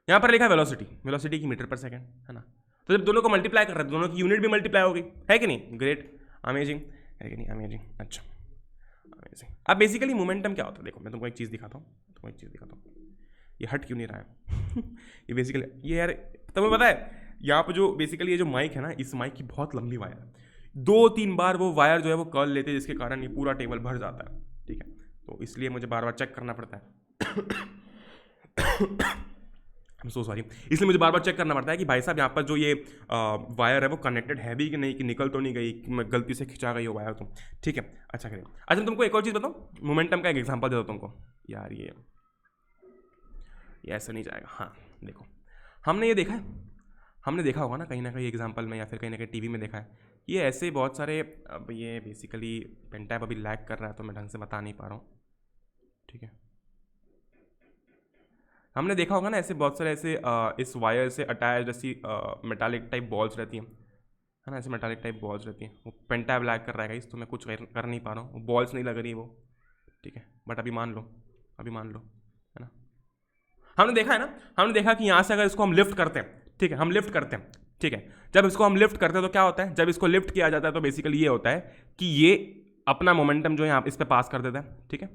यहाँ पर लिखा है वेलोसिटी, वेलोसिटी की मीटर पर सेकंड, है ना। तो जब दोनों को मल्टीप्लाई कर रहे हैं दोनों की यूनिट भी मल्टीप्लाई हो गई, है कि नहीं, ग्रेट, अमेजिंग, है कि नहीं, अमेजिंग। अच्छा, अमेजिंग। अब बेसिकली मोमेंटम क्या होता है? देखो मैं तुमको एक चीज़ दिखाता हूँ, ये हट क्यों नहीं रहा है? ये बेसिकली ये यार तुम्हें पता है यहाँ पर जो बेसिकली ये जो माइक है ना, इस माइक की बहुत लंबी वायर है, 2-3 बार वो वायर जो है वो कर्ल लेते हैं जिसके कारण ये पूरा टेबल भर जाता है। ठीक है, तो इसलिए मुझे बार बार चेक करना पड़ता है। I'm so sorry, इसलिए मुझे बार बार चेक करना पड़ता है कि भाई साहब यहाँ पर जो ये वायर है वो कनेक्टेड है भी कि नहीं, कि निकल तो नहीं गई, कि मैं गलती से खिंचा गई हो वायर तो। ठीक है, अच्छा करें। अच्छा मैं तुमको एक और चीज़ बताऊँ, मोमेंटम का एक एग्जाम्पल देता हूँ तुमको। यार ये ऐसा नहीं जाएगा। हाँ देखो, हमने ये देखा है, हमने देखा होगा ना कहीं एग्जाम्पल में या फिर कहीं ना कहीं टीवी में देखा है, ये ऐसे बहुत सारे, अब ये बेसिकली पेन टैप अभी लैग कर रहा है तो मैं ढंग से बता नहीं पा रहा हूँ। ठीक है, हमने देखा होगा ना ऐसे बहुत सारे ऐसे इस वायर से अटैच ऐसी मेटालिक टाइप बॉल्स रहती हैं, है ना, ऐसे मेटालिक टाइप बॉल्स रहती हैं। वो पेन टैप लैग कर रहा है तो मैं कुछ कर नहीं पा रहा हूँ, वो बॉल्स नहीं लग रही वो। ठीक है, बट अभी मान लो, है ना, हमने देखा है ना, हमने देखा कि यहाँ से अगर इसको हम लिफ्ट करते हैं, ठीक है, हम लिफ्ट करते हैं, ठीक है, जब इसको हम लिफ्ट करते हैं तो क्या होता है? जब इसको लिफ्ट किया जाता है तो बेसिकली ये होता है कि ये अपना मोमेंटम जो है यहाँ इस पे पास कर देता है। ठीक है,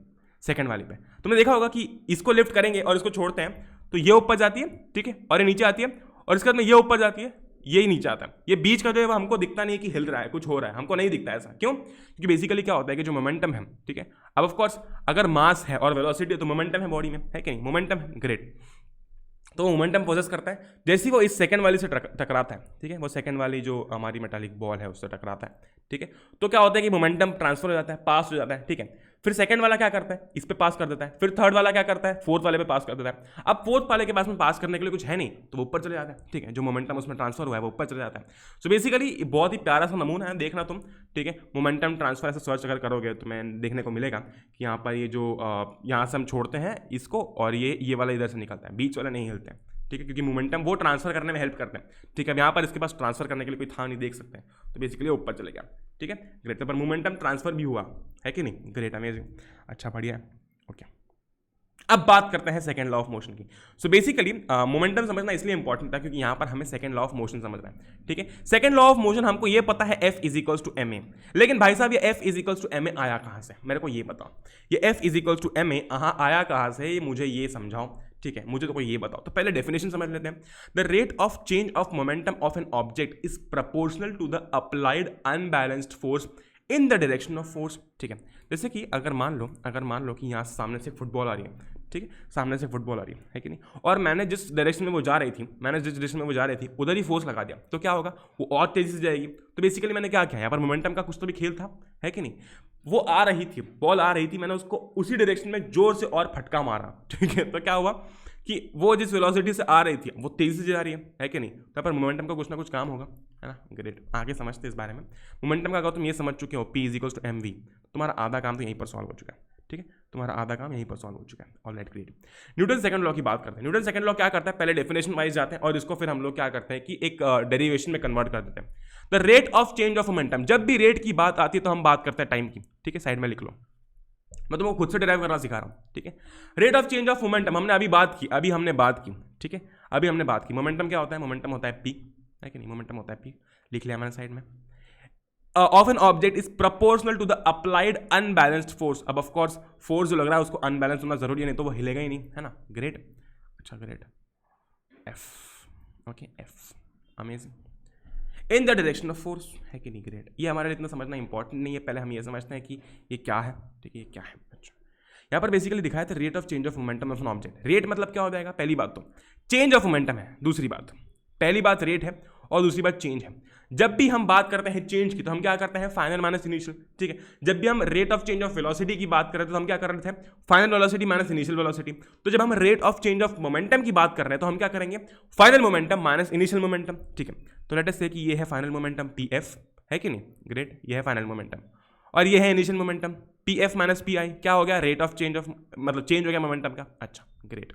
सेकंड वाली पे तुमने देखा होगा कि इसको लिफ्ट करेंगे और इसको छोड़ते हैं तो ये ऊपर जाती है, ठीक है, और ये नीचे आती है, और इसके बाद में ये ऊपर जाती है, ये ही नीचे आता है। ये बीच का जो है वो हमको दिखता नहीं कि हिल रहा है, कुछ हो रहा है, हमको नहीं दिखता ऐसा। क्यों? क्योंकि बेसिकली क्या होता है कि जो मोमेंटम है, ठीक है, अब ऑफ कोर्स अगर मास है और वेलोसिटी है तो मोमेंटम है बॉडी में, है कि नहीं, मोमेंटम है, ग्रेट। तो मोमेंटम पोजेस करता है, जैसे ही वो इस सेकंड वाली से टकराता है, ठीक है, वो सेकंड वाली जो हमारी मेटालिक बॉल है उससे टकराता है, ठीक है, तो क्या होता है कि मोमेंटम ट्रांसफर हो जाता है, पास हो जाता है। ठीक है, फिर सेकंड वाला क्या करता है? इस पे पास कर देता है, फिर थर्ड वाला क्या करता है? फोर्थ वाले पे पास कर देता है। अब फोर्थ वाले के पास में पास करने के लिए कुछ है नहीं तो वो ऊपर चले जाता है। ठीक है, जो मोमेंटम उसमें ट्रांसफर हुआ है वो ऊपर चले जाता है। सो बेसिकली बहुत ही प्यारा सा नमूना है, देखना तुम। ठीक है, मोमेंटम ट्रांसफर ऐसे सर्च अगर करोगे तो मैं देखने को मिलेगा कि यहाँ पर ये जो यहाँ से हम छोड़ते हैं इसको और ये वाला इधर से निकलता है, बीच वाला नहीं हिलते हैं। ठीक है, क्योंकि मोमेंटम वो ट्रांसफर करने में हेल्प करते हैं। ठीक है, अब यहाँ पर इसके पास ट्रांसफर करने के लिए कोई था नहीं, देख सकते हैं, तो बेसिकली ऊपर चले गया। ठीक है, ग्रेट, पर मोमेंटम ट्रांसफर भी हुआ, है कि नहीं, ग्रेट, अमेजिंग। अच्छा, बढ़िया, ओके। अब बात करते हैं सेकंड लॉ ऑफ मोशन की। सो बेसिकली मोमेंटम समझना इसलिए इंपॉर्टेंट था क्योंकि यहाँ पर हमें सेकंड लॉ ऑफ मोशन समझना है। ठीक है, सेकंड लॉ ऑफ मोशन हमको ये पता है F is equals to ma, लेकिन भाई साहब ये F is equals to ma आया कहाँ से? मेरे को ये बताओ, ये F is equals to ma आया कहाँ से? ये मुझे ये समझाओ। ठीक है, मुझे तो कोई ये बताओ। तो पहले डेफिनेशन समझ लेते हैं। The rate of change of momentum of an object is proportional to the applied unbalanced force in the direction of force. ठीक है, जैसे कि अगर मान लो कि यहाँ सामने से फुटबॉल आ रही है, ठीक है, सामने से फुटबॉल आ रही है कि नहीं, और मैंने जिस डायरेक्शन में वो जा रही थी उधर ही फोर्स लगा दिया, तो क्या होगा? वो और तेजी से जाएगी। तो बेसिकली मैंने क्या किया, यहाँ पर मोमेंटम का कुछ तो भी खेल था, है कि नहीं। वो आ रही थी, बॉल आ रही थी, मैंने उसको उसी डायरेक्शन में जोर से और फटका मारा। ठीक है, तो क्या हुआ कि वो जिस वेलोसिटी से आ रही थी वो तेजी से जा रही है कि नहीं, तो पर मोमेंटम का कुछ ना कुछ काम होगा, है ना, ग्रेट। आगे समझते इस बारे में। मोमेंटम का अगर तुम ये समझ चुके हो P is equals to mv, तुम्हारा आधा काम तो यहीं पर सॉल्व हो चुका है। ठीक है, तुम्हारा आधा काम यहीं पर सॉल्व हो चुका है। Alright great. Newton second law की बात करते हैं। न्यूटन सेकंड लॉ क्या करता है, पहले डेफिनेशन वाइज जाते हैं और इसको फिर हम लोग क्या करते हैं कि एक डेरिवेशन में कन्वर्ट कर देते हैं। The rate of change of momentum, जब भी रेट की बात आती है तो हम बात करते हैं टाइम की, ठीक है, साइड में लिख लो, मैं तुमको खुद से डिराइव करना सिखा रहा हूं, ठीक है। Rate of change of momentum हमने अभी बात की, ठीक है, अभी हमने बात की। मोमेंटम क्या होता है, मोमेंटम होता है पी, है कि नहीं, मोमेंटम होता है पी, लिख लिया मैंने साइड में। Of an object is proportional to the applied unbalanced force. अब ऑफ कोर्स फोर्स जो लग रहा है उसको अनबैलेंस होना जरूरी है, नहीं तो वो हिलेगा ही नहीं, है ना। ग्रेट, अच्छा great, F, okay F, amazing. In the direction of force, है कि नहीं, ग्रेट। ये हमारे लिए इतना समझना इंपॉर्टेंट नहीं है, पहले हम ये समझते हैं कि ये क्या है, ठीक है, ये क्या है। अच्छा, यहाँ पर बेसिकली दिखाया था rate of change of momentum of an object. Rate मतलब क्या हो जाएगा, पहली बात तो चेंज ऑफ मोमेंटम है, दूसरी बात, पहली बात रेट है और दूसरी बात चेंज है। जब भी हम बात करते हैं चेंज की तो हम क्या करते हैं, फाइनल माइनस इनिशियल, ठीक है। जब भी हम rate of change of velocity की बात कर रहे थे तो हम क्या कर रहे थे, final velocity minus initial velocity. तो जब हम rate of change of momentum की बात कर रहे हैं तो हम क्या करेंगे, final momentum minus initial momentum, ठीक है। तो लेट अस से कि ये है फाइनल मोमेंटम पी एफ, है कि नहीं, ग्रेट, ये है फाइनल मोमेंटम और ये है initial momentum P F minus P I, क्या हो गया, रेट ऑफ चेंज ऑफ, मतलब चेंज हो गया मोमेंटम का। अच्छा great,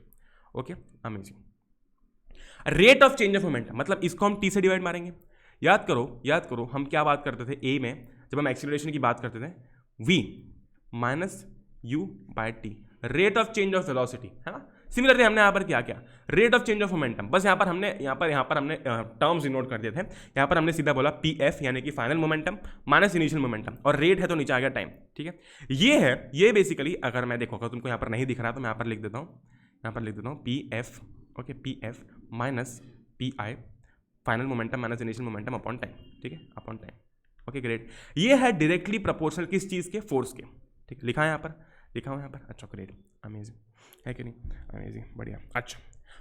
okay, amazing. Rate of change of momentum मतलब इसको हम टी से डिवाइड मारेंगे। याद करो हम क्या बात करते थे ए में, जब हम एक्सीलरेशन की बात करते थे, v minus U by T, rate of change of velocity, है ना। सिमिलरली हमने यहाँ पर क्या किया, rate of change of momentum, बस यहाँ पर हमने टर्म्स डिनोट कर दिए थे। यहाँ पर हमने सीधा बोला पी एफ यानी कि final momentum minus initial momentum, और रेट है तो नीचे आ गया टाइम, ठीक है। ये बेसिकली अगर मैं देखो, तुमको यहाँ पर नहीं दिख रहा तो मैं यहाँ पर लिख देता हूँ, P F, okay, P F minus P I, final momentum minus initial momentum upon time, ठीक है, अपॉन टाइम, ओके ग्रेट। ये है डायरेक्टली प्रोपोर्शनल किस चीज़ के, फोर्स के, ठीक है, लिखा है यहाँ पर। अच्छा ग्रेट, अमेजिंग, है कि नहीं, अमेजिंग, बढ़िया। अच्छा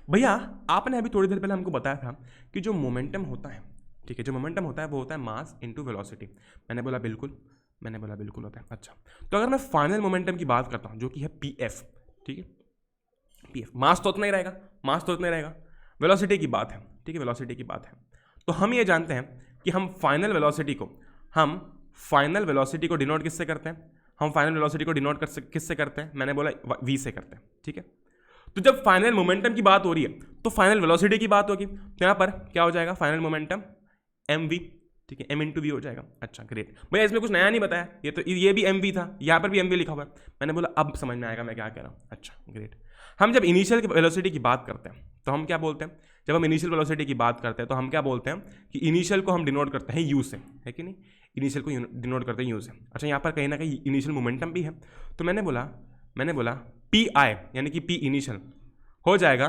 भैया, आपने अभी थोड़ी देर पहले हमको बताया था कि जो मोमेंटम होता है, ठीक है, जो मोमेंटम होता है वो होता है मास इंटू वेलोसिटी। मैंने बोला बिल्कुल होता है। अच्छा, तो अगर मैं फाइनल मोमेंटम की बात करता हूँ जो कि है पी एफ, ठीक है, पी एफ, मास तो उतना ही रहेगा, वेलोसिटी की बात है, ठीक है, वेलोसिटी की बात है। तो हम ये जानते हैं कि हम फाइनल वेलोसिटी को डिनोट किससे करते हैं, मैंने बोला v से करते हैं, ठीक है। तो जब फाइनल मोमेंटम की बात हो रही है तो फाइनल वेलोसिटी की बात होगी, तो यहाँ पर क्या हो जाएगा, फाइनल मोमेंटम mv, ठीक है, m इंटू वी हो जाएगा। अच्छा ग्रेट भैया, इसमें कुछ नया नहीं बताया, ये भी mv था, यहाँ पर भी mv लिखा हुआ है। मैंने बोला अब समझ में आएगा मैं क्या कह रहा हूँ। अच्छा ग्रेट। हम जब इनिशियल वेलोसिटी की बात करते हैं तो हम क्या बोलते हैं, जब हम इनिशियल वेलोसिटी की बात करते हैं तो हम क्या बोलते हैं कि इनिशियल को हम डिनोट करते हैं यू से, है कि नहीं, इनिशियल को डिनोट करते हैं यू से। अच्छा, यहाँ पर कहीं ना कहीं इनिशियल मोमेंटम भी है, तो मैंने बोला पी आई यानी कि पी इनिशियल हो जाएगा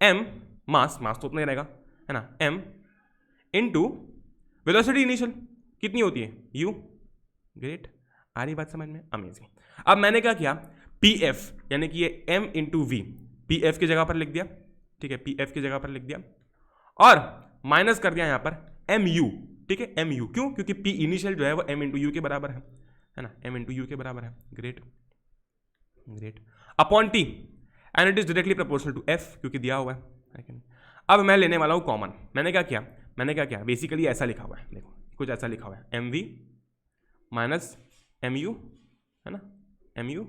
m, मास तो उतना ही रहेगा, है ना, m इंटू वेलोसिटी इनिशियल कितनी होती है, u। ग्रेट, आ रही बात समझ में, अमेजिंग। अब मैंने क्या किया, पी एफ यानी कि ये m into V, P F की जगह पर लिख दिया, ठीक है, पी एफ की जगह पर लिख दिया और माइनस कर दिया यहाँ पर एम यू, ठीक है, एम यू, क्यों, क्योंकि पी इनिशियल जो है वो m इंटू यू के बराबर है ना, m इंटू यू के बराबर है। Great, upon T, and it is directly proportional to F, क्योंकि दिया हुआ है कि नहीं। अब मैं लेने वाला हूँ कॉमन। मैंने क्या किया, बेसिकली ऐसा लिखा हुआ है, देखो कुछ ऐसा लिखा हुआ है, M V minus M U, है ना, एम यू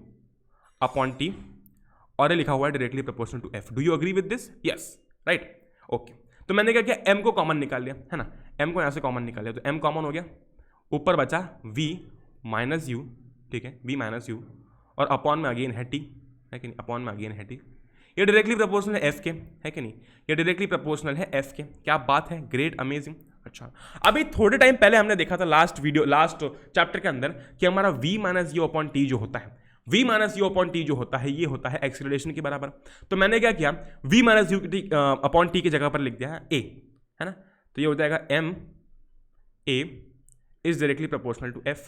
अपॉन टी, और ये लिखा हुआ है directly proportional to F. Do you agree with this, yes, right, okay. तो मैंने क्या किया, m को कॉमन निकाल लिया, है ना, m को यहाँ से कॉमन निकाल लिया, तो m कॉमन हो गया, ऊपर बचा v माइनस यू, ठीक है, v माइनस यू, और अपॉन में अगेन है t, है कि नहीं, अपॉन में अगेन है t। ये डायरेक्टली प्रोपोर्शनल है f के, है कि नहीं, ये डायरेक्टली प्रोपोर्शनल है f के। क्या बात है, ग्रेट, अमेजिंग। अच्छा, अभी थोड़े टाइम पहले हमने देखा था लास्ट चैप्टर के अंदर कि हमारा v minus U upon T जो होता है, v minus U upon T जो होता है, ये होता है एक्सीलरेशन के बराबर। तो मैंने क्या किया, v minus U upon T की जगह पर लिख दिया है a, है ना, तो ये हो जाएगा m a is directly proportional to f,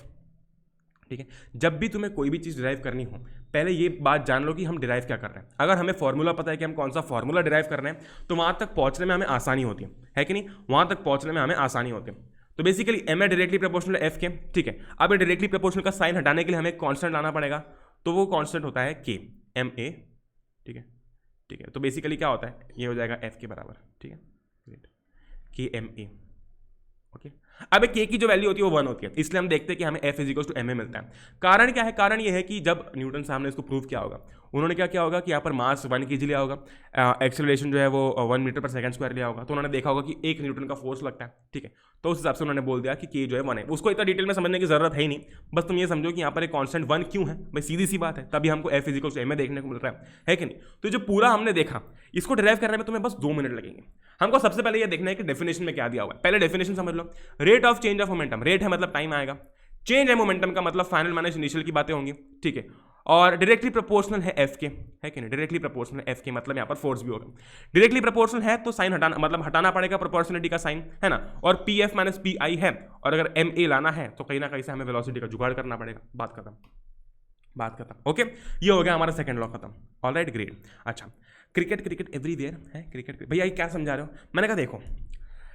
ठीक है। जब भी तुम्हें कोई भी चीज़ डिराइव करनी हो, पहले ये बात जान लो कि हम डिराइव क्या कर रहे हैं। अगर हमें फॉर्मूला पता है कि हम कौन सा फॉर्मूला डिराइव कर रहे हैं तो वहाँ तक पहुँचने में हमें आसानी होती है कि नहीं, वहाँ तक पहुँचने में हमें आसानी होती है। तो बेसिकली m है डायरेक्टली प्रोपोर्शनल एफ के, ठीक है। अब ये डायरेक्टली प्रोपोर्शनल का साइन हटाने के लिए हमें कॉन्स्टेंट लाना पड़ेगा, तो वो कॉन्स्टेंट होता है k, एम ए, ठीक है। तो बेसिकली क्या होता है, ये हो जाएगा f के बराबर, ठीक है, great, k m a, okay. अब के की जो वैल्यू होती है वो 1 होती है, इसलिए हम देखते हैं कि हमें F इज टू ma मिलता है। कारण क्या है? कारण ये है कि जब न्यूटन साहब ने इसको प्रूव किया होगा, उन्होंने क्या किया होगा कि यहाँ पर मास 1 kg लिया होगा, एक्सेलरेशन जो है वो 1 मीटर पर सेकंड स्क्वायर लिया होगा, तो उन्होंने देखा होगा कि 1 न्यूटन का फोर्स लगता है, ठीक है। तो उस हिसाब से उन्होंने बोल दिया कि के जो है 1 है। उसको इतना डिटेल में समझने की जरूरत है ही नहीं, बस तुम ये समझो कि यहाँ पर एक कांस्टेंट 1 क्यों है, भाई सीधी सी बात है, तभी हमको F इज ma देखने को मिल रहा है कि नहीं। तो जो पूरा हमने देखा, इसको डिराइव करने में तुम्हें बस 2 मिनट लगेंगे। हमको सबसे पहले ये देखना है कि डेफिनेशन में क्या दिया हुआ है। पहले डेफिनेशन समझ लो। Rate of change of momentum, rate है मतलब टाइम आएगा, चेंज है मोमेंटम का मतलब फाइनल माइनस इनिशियल की बातें होंगी, ठीक है। और डायरेक्टली प्रोपोर्शनल है एफ के, है कि नहीं, डायरेक्टली प्रोपोर्शनल एफ के मतलब यहाँ पर फोर्स भी होगा। डायरेक्टली प्रोपोर्शनल है तो साइन हटाना, मतलब हटाना पड़ेगा प्रोपोर्शनलिटी का साइन, है ना। और P F minus P I है, और अगर एम ए लाना है तो कहीं ना कहीं से हमें वेलोसिटी का जुगाड़ करना पड़ेगा। बात खत्म, बात खत्म, ओके। ये हो गया हमारा सेकंड लॉ खत्म। Alright, great. अच्छा, क्रिकेट क्रिकेट एवरीवेयर है, क्रिकेट भैया ये क्या समझा रहे हो? मैंने कहा देखो,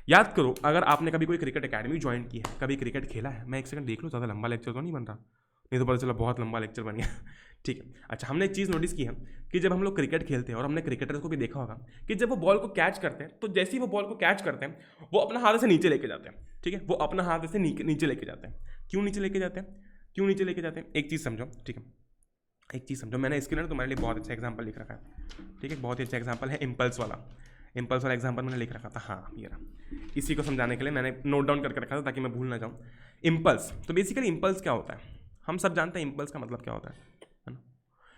याद करो, अगर आपने कभी कोई क्रिकेट अकेडमी ज्वाइन की है, कभी क्रिकेट खेला है, मैं एक सेकंड देख लूँ, ज़्यादा लंबा लेक्चर तो नहीं बन रहा, नहीं तो पता चला बहुत लंबा लेक्चर बन गया, ठीक है। अच्छा, हमने एक चीज़ नोटिस की है कि जब हम लोग क्रिकेट खेलते हैं, और हमने क्रिकेटर्स को भी देखा होगा कि जब वो बॉल को कैच करते हैं, तो जैसे ही वो बॉल को कैच करते हैं, वो अपना हाथ से नीचे लेके जाते हैं, ठीक है। वो अपना हाथ से नीचे लेके जाते हैं। क्यों नीचे लेके जाते हैं? क्यों नीचे लेके जाते हैं? एक चीज़ समझो, ठीक है, एक चीज़ समझो। मैंने इसके लिए तुम्हारे लिए बहुत अच्छा एग्जाम्पल लिख रखा है, ठीक है, बहुत ही अच्छा एग्जाम्पल है, इम्पल्स वाला एग्जाम्पल मैंने लिख रखा था। हाँ, ये रहा। इसी को समझाने के लिए मैंने नोट डाउन करके रखा था ताकि मैं भूल ना जाऊँ। इम्पल्स, तो बेसिकली इम्पल्स क्या होता है? हम सब जानते हैं इम्पल्स का मतलब क्या होता है ना।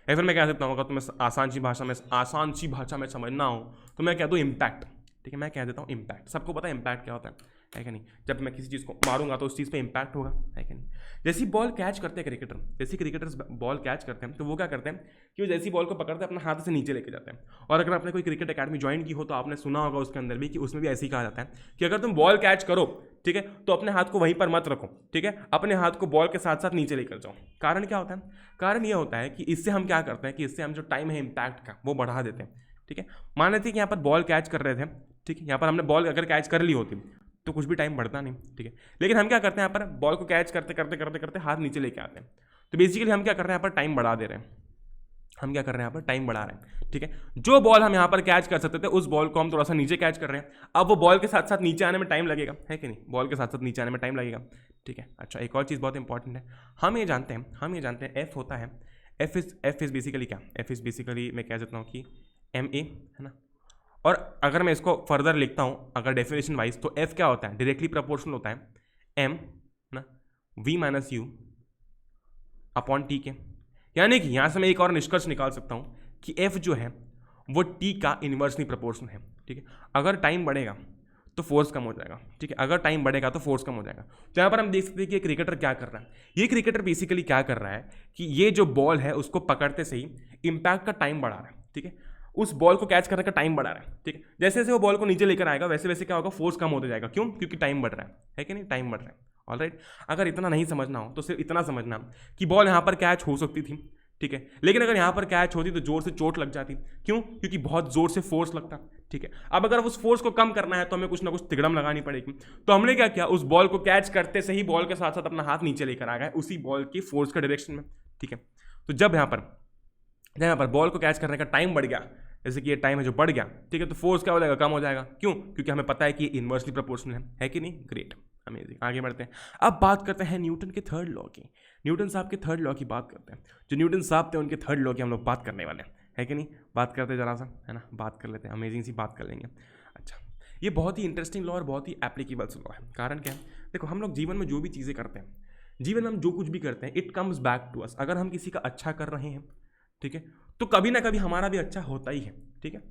या फिर मैं कह सकता हूँ, अगर तुम्हें आसान सी भाषा में समझना हो तो मैं कह दूँ इम्पैक्ट, ठीक है। मैं कह देता हूँ इम्पैक्ट। सबको पता है इम्पैक्ट क्या होता है कि नहीं? जब मैं किसी चीज़ को मारूंगा तो उस चीज़ पे इम्पैक्ट होगा, है कि नहीं। जैसी बॉल कैच करते हैं क्रिकेटर, जैसे क्रिकेटर्स बॉल कैच करते हैं, तो वो क्या करते हैं कि वो जैसी बॉल को पकड़ते हैं, अपना हाथ से नीचे लेके जाते हैं। और अगर आपने कोई क्रिकेट अकेडमी ज्वाइन की हो तो आपने सुना होगा उसके अंदर भी कि उसमें भी ऐसे ही कहा जाता है कि अगर तुम बॉल कैच करो, ठीक है, तो अपने हाथ को वहीं पर मत रखो, ठीक है, अपने हाथ को बॉल के साथ साथ नीचे लेकर जाओ। कारण क्या होता है? कारण ये होता है कि इससे हम क्या करते हैं कि इससे हम जो टाइम है इम्पैक्ट का वो बढ़ा देते हैं, ठीक है। मान लेते हैं कि यहाँ पर बॉल कैच कर रहे थे, ठीक है, यहाँ पर हमने बॉल अगर कैच कर ली होती तो कुछ भी टाइम बढ़ता नहीं, ठीक है। लेकिन हम क्या करते हैं, यहाँ पर बॉल को कैच करते करते करते करते हाथ नीचे लेके आते हैं। तो बेसिकली हम क्या कर रहे हैं, यहाँ पर टाइम बढ़ा दे रहे हैं। हम क्या कर रहे हैं, यहाँ पर टाइम बढ़ा रहे हैं, ठीक है। जो बॉल हम यहाँ पर कैच कर सकते थे, उस बॉल को हम थोड़ा सा नीचे कैच कर रहे हैं। अब वो बॉल के साथ साथ नीचे आने में टाइम लगेगा, है कि नहीं? बॉल के साथ साथ नीचे आने में टाइम लगेगा, ठीक है। अच्छा, एक और चीज़ बहुत इंपॉर्टेंट है, हम ये जानते हैं एफ होता है, एफ इज बेसिकली क्या? एफ इज बेसिकली मैं कह सकता हूँ कि एम ए, है ना। और अगर मैं इसको फर्दर लिखता हूँ अगर डेफिनेशन वाइज, तो एफ क्या होता है? डायरेक्टली प्रोपोर्शनल होता है एम ना V minus U upon T के। यानी कि यहाँ से मैं एक और निष्कर्ष निकाल सकता हूँ कि एफ जो है वो टी का इन्वर्सली प्रोपोर्शनल है, ठीक है। अगर टाइम बढ़ेगा तो फोर्स कम हो जाएगा, ठीक है, अगर टाइम बढ़ेगा तो फोर्स कम हो जाएगा। तो यहाँ पर हम देख सकते हैं कि क्रिकेटर क्या कर रहा है। ये क्रिकेटर बेसिकली क्या कर रहा है कि ये जो बॉल है उसको पकड़ते से ही इम्पैक्ट का टाइम बढ़ा रहा है, ठीक है, उस बॉल को कैच करने का टाइम बढ़ा रहा है, ठीक है। जैसे जैसे वो बॉल को नीचे लेकर आएगा वैसे वैसे क्या होगा, फोर्स कम होता जाएगा। क्यों? क्योंकि टाइम बढ़ रहा है कि नहीं? टाइम बढ़ रहा है। ऑलराइट, अगर इतना नहीं समझना हो तो सिर्फ इतना समझना कि बॉल यहाँ पर कैच हो सकती थी, ठीक है, लेकिन अगर यहाँ पर कैच होती तो जोर से चोट लग जाती। क्यों? क्योंकि बहुत जोर से फोर्स लगता, ठीक है। अब अगर उस फोर्स को कम करना है तो हमें कुछ ना कुछ तिगड़म लगानी पड़ेगी। तो हमने क्या किया, उस बॉल को कैच करते से ही बॉल के साथ साथ अपना हाथ नीचे लेकर आ गए उसी बॉल की फोर्स के डायरेक्शन में, ठीक है। तो जब यहाँ पर बॉल को कैच करने का टाइम बढ़ गया, जैसे कि ये टाइम है जो बढ़ गया, ठीक है, तो फोर्स क्या हो जाएगा, कम हो जाएगा। क्यों? क्योंकि हमें पता है कि ये इन्वर्सली प्रोपोर्शनल है कि नहीं? Great, amazing. आगे बढ़ते हैं, अब बात करते हैं न्यूटन के थर्ड लॉ की। न्यूटन साहब के थर्ड लॉ की बात करते हैं। जो न्यूटन साहब थे उनके थर्ड लॉ की हम लोग बात करने वाले हैं, है कि नहीं? बात करते हैं जरा सा, है ना, बात कर लेते हैं, अमेजिंग सी बात कर लेंगे। अच्छा, ये बहुत ही इंटरेस्टिंग लॉ और बहुत ही एप्लीकेबल लॉ है। कारण क्या है? देखो, हम लोग जीवन में जो भी चीज़ें करते हैं, जीवन में हम जो कुछ भी करते हैं, it comes back to us. अगर हम किसी का अच्छा कर रहे हैं, ठीक है, तो कभी ना कभी हमारा भी अच्छा होता ही है, ठीक है,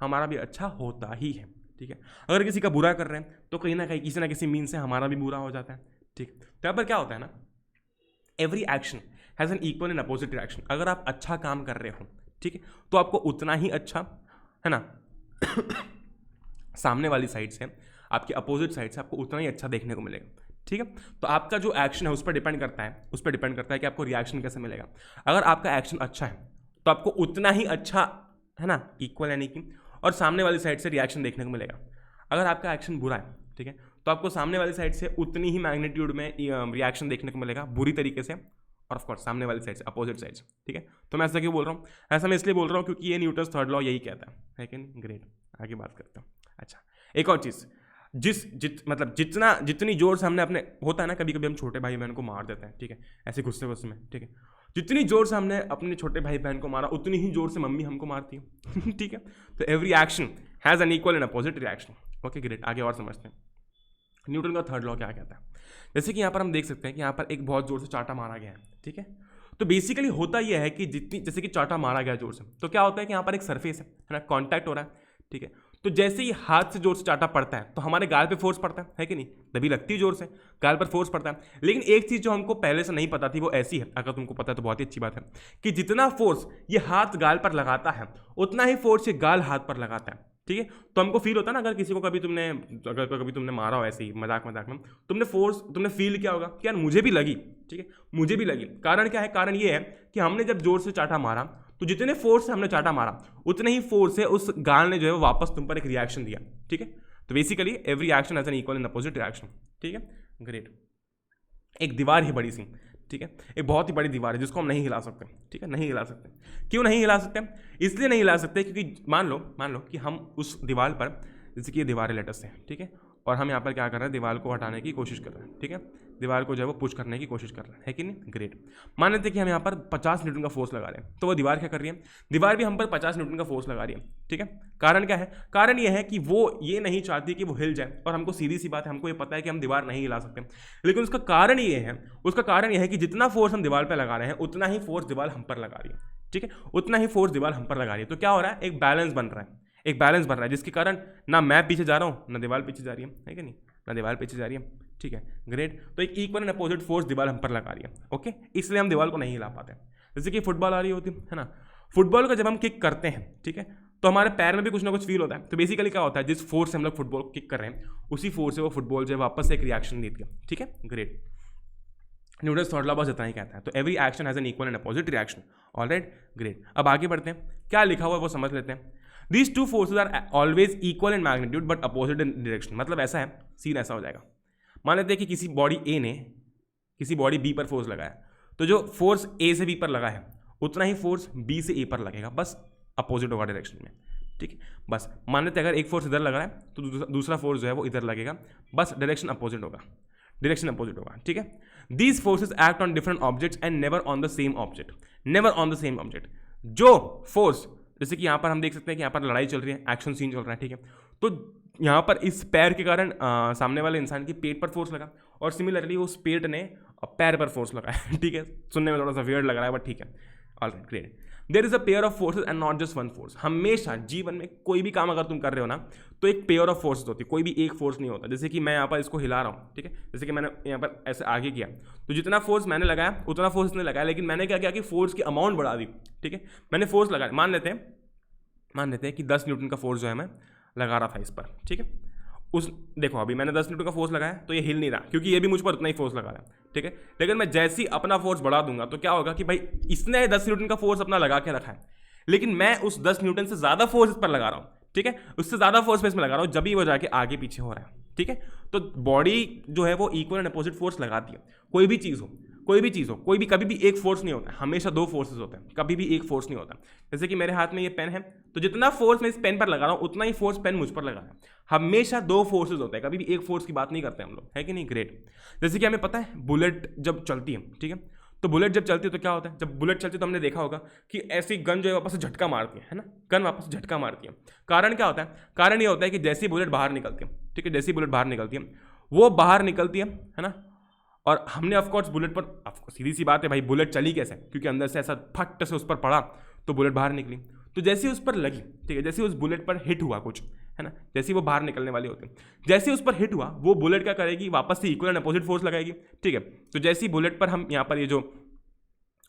हमारा भी अच्छा होता ही है, ठीक है। अगर किसी का बुरा कर रहे हैं तो कहीं ना कहीं किसी ना किसी मीन से हमारा भी बुरा हो जाता है, ठीक। तो यहाँ पर क्या होता है ना, every action has an equal and opposite reaction. अगर आप अच्छा काम कर रहे हो, ठीक है, तो आपको उतना ही अच्छा, है ना, सामने वाली साइड से, आपकी अपोजिट साइड से आपको उतना ही अच्छा देखने को मिलेगा, ठीक है। तो आपका जो एक्शन है उस पर डिपेंड करता है कि आपको रिएक्शन कैसे मिलेगा। अगर आपका एक्शन अच्छा है तो आपको उतना ही अच्छा, है ना, इक्वल यानी कि, और सामने वाली साइड से रिएक्शन देखने को मिलेगा। अगर आपका एक्शन बुरा है, ठीक है, तो आपको सामने वाली साइड से उतनी ही मैग्नीट्यूड में रिएक्शन देखने को मिलेगा बुरी तरीके से, और ऑफकोर्स सामने वाली साइड से, अपोजिट साइड से, ठीक है। तो मैं ऐसा क्यों बोल रहा हूँ? ऐसा मैं इसलिए बोल रहा हूँ क्योंकि ये न्यूटन्स थर्ड लॉ यही कहता है कि नहीं? ग्रेट, आगे बात करते हैं। अच्छा, एक और चीज़, मतलब जितनी जोर से हमने अपने, होता है ना कभी कभी हम छोटे भाई बहन को मार देते हैं, ठीक है, ऐसे गुस्से गुस्से में, ठीक है, जितनी जोर से हमने अपने छोटे भाई बहन को मारा उतनी ही जोर से मम्मी हमको मारती है ठीक है। तो every action has an equal and opposite reaction. Okay great, आगे और समझते हैं न्यूटन का थर्ड लॉ क्या कहता है। जैसे कि यहाँ पर हम देख सकते हैं कि यहाँ पर एक बहुत जोर से चांटा मारा गया है, ठीक है। तो बेसिकली होता यह है कि जैसे कि चांटा मारा गया जोर से, तो क्या होता है कि यहाँ पर एक सरफेस है ना, कांटेक्ट हो रहा है, ठीक है। तो जैसे ही हाथ से जोर से चांटा पड़ता है तो हमारे गाल पे फोर्स पड़ता है कि नहीं, तभी लगती है जोर से, गाल पर फोर्स पड़ता है। लेकिन एक चीज़ जो हमको पहले से नहीं पता थी वो ऐसी है, अगर तुमको पता है तो बहुत ही अच्छी बात है, कि जितना फोर्स ये हाथ गाल पर लगाता है उतना ही फोर्स ये गाल हाथ पर लगाता है, ठीक है। तो हमको फील होता है ना, अगर किसी को कभी तुमने मारा हो ऐसे ही मजाक में, तुमने फील किया होगा कि यार मुझे भी लगी, ठीक है, मुझे भी लगी। कारण क्या है, कारण ये है कि हमने जब जोर से चांटा मारा तो जितने फोर्स से हमने चांटा मारा उतने ही फोर्स से उस गाल ने जो है वो वापस तुम पर एक रिएक्शन दिया, ठीक है। तो basically every action has an equal and opposite reaction, ठीक है ग्रेट। एक दीवार ही बड़ी सी, ठीक है, एक बहुत ही बड़ी दीवार है जिसको हम नहीं हिला सकते, ठीक है, नहीं हिला सकते। क्यों नहीं हिला सकते, इसलिए नहीं हिला सकते क्योंकि मान लो कि हम उस दीवार पर, जैसे कि ये दीवार है लेटेस्ट से, ठीक है, और हम यहाँ पर क्या कर रहे हैं, दीवार को हटाने की कोशिश कर रहे हैं, ठीक है, दीवार को जो है वो पुश करने की कोशिश कर रहे हैं, है कि नहीं ग्रेट। मान लेते हैं कि हम यहाँ पर 50 न्यूटन का फोर्स लगा रहे हैं, तो वो दीवार क्या कर रही है, दीवार भी हम पर 50 न्यूटन का फोर्स लगा रही है, ठीक है। कारण क्या है, कारण ये है कि वो ये नहीं चाहती कि वो हिल जाए, और हमको सीधी सी बात है, हमको ये पता है कि हम दीवार नहीं हिला सकते, लेकिन उसका कारण ये है कि जितना फोर्स हम दीवार पर लगा रहे हैं उतना ही फोर्स दीवार हम पर लगा रही है, ठीक है, उतना ही फोर्स दीवार हम पर लगा रही है। तो क्या हो रहा है, एक बैलेंस बन रहा है, जिसके कारण ना मैं पीछे जा रहा हूँ ना दीवार पीछे जा रही है कि नहीं, ना दीवार पीछे जा रही है, ठीक है ग्रेट। तो एक इक्वल एंड अपोजिट फोर्स दीवार हम पर लगा रही है, ओके, इसलिए हम दीवार को नहीं हिला पाते। जैसे कि फुटबॉल आ रही होती है ना, फुटबॉल का जब हम किक करते हैं, ठीक है, तो हमारे पैर में भी कुछ ना कुछ फील होता है। तो बेसिकली क्या होता है, जिस फोर्स से हम लोग फुटबॉल किक कर रहे हैं उसी फोर्स से वो फुटबॉल जो है वापस से एक रिएक्शन देती है, ठीक है ग्रेट। न्यूटन्स थर्ड लॉ बस इतना ही कहता है। तो every action has an equal and opposite reaction, alright great. अब आगे बढ़ते हैं, क्या लिखा हुआ है वो समझ लेते हैं। These two forces are always equal in magnitude but opposite in direction। मतलब ऐसा है, सीन ऐसा हो जाएगा, मान लेते हैं कि किसी बॉडी ए ने किसी बॉडी बी पर फोर्स लगाया, तो जो फोर्स ए से बी पर लगा है उतना ही फोर्स बी से ए पर लगेगा, बस अपोजिट होगा डायरेक्शन में, ठीक है। बस मान लेते हैं अगर एक फोर्स इधर लगा है तो दूसरा फोर्स जो है वो इधर लगेगा, बस डायरेक्शन अपोजिट होगा, ठीक है। These forces act on different objects and never on the same object. जो फोर्स, जैसे कि यहाँ पर हम देख सकते हैं कि यहाँ पर लड़ाई चल रही है, एक्शन सीन चल रहा है, ठीक है, तो यहाँ पर इस पैर के कारण सामने वाले इंसान के पेट पर फोर्स लगा, और सिमिलरली उस पेट ने पैर पर फोर्स लगाया, ठीक है। सुनने में थोड़ा सा वियर्ड लग रहा है बट ठीक है, alright great. There is a pair of forces and not just one force. हमेशा जीवन में कोई भी काम अगर तुम कर रहे हो ना तो एक पेयर ऑफ फोर्सेज होती है, कोई भी एक फोर्स नहीं होता। जैसे कि मैं यहाँ पर इसको हिला रहा हूँ, ठीक है, जैसे कि मैंने यहाँ पर ऐसे आगे किया तो जितना फोर्स मैंने लगाया उतना फोर्स इसने लगाया, लेकिन मैंने क्या किया कि फोर्स की अमाउंट बढ़ा दी, ठीक है। मैंने फोर्स लगाया, मान लेते हैं कि 10 न्यूटन का फोर्स जो है मैं लगा रहा था इस पर, ठीक है। देखो अभी मैंने 10 न्यूटन का फोर्स लगाया तो ये हिल नहीं रहा क्योंकि ये भी मुझ पर उतना ही फोर्स लगा रहा है, ठीक है। लेकिन मैं जैसे ही अपना फोर्स बढ़ा दूंगा तो क्या होगा कि भाई इसने 10 न्यूटन का फोर्स अपना लगा के रखा है, लेकिन मैं उस 10 न्यूटन से ज़्यादा फोर्स इस पर लगा रहा हूँ, ठीक है, उससे ज़्यादा फोर्स मैं इसमें लगा रहा हूँ, जब भी वो जाके आगे पीछे हो रहा है, ठीक है। तो बॉडी जो है वो इक्वल एंड अपोजिट फोर्स लगाती है। कोई भी चीज़ हो, कोई भी कभी भी एक फोर्स नहीं होता है, हमेशा दो फोर्सेस होते हैं, कभी भी एक फोर्स नहीं होता। जैसे कि मेरे हाथ में ये पेन है तो जितना फोर्स मैं इस पेन पर लगा रहा हूँ उतना ही फोर्स पेन मुझ पर लगा रहा है। हमेशा दो फोर्सेस होते हैं, कभी भी एक फोर्स की बात नहीं करते हम लोग, है कि नहीं ग्रेट। जैसे कि हमें पता है बुलेट जब चलती है, ठीक है, तो बुलेट जब चलती है तो क्या होता है, जब बुलेट चलती है तो हमने देखा होगा कि ऐसी गन जो है वापस से झटका मारती है ना, गन वापस झटका मारती है। कारण क्या होता है, कारण ये होता है कि जैसी बुलेट बाहर निकलती है, ठीक है, जैसी बुलेट बाहर निकलती है वो बाहर निकलती है ना, और हमने ऑफकोर्स बुलेट पर, सीधी सी बात है भाई बुलेट चली कैसे, क्योंकि अंदर से ऐसा फट से उस पर पड़ा तो बुलेट बाहर निकली। तो जैसे उस पर लगी, ठीक है, जैसे उस बुलेट पर हिट हुआ कुछ, है ना, जैसे वो बाहर निकलने वाली होती है, जैसे उस पर हिट हुआ वो बुलेट क्या करेगी, वापस से इक्वल एंड अपोजिट फोर्स लगाएगी, ठीक है। तो जैसी बुलेट पर हम यहाँ पर ये जो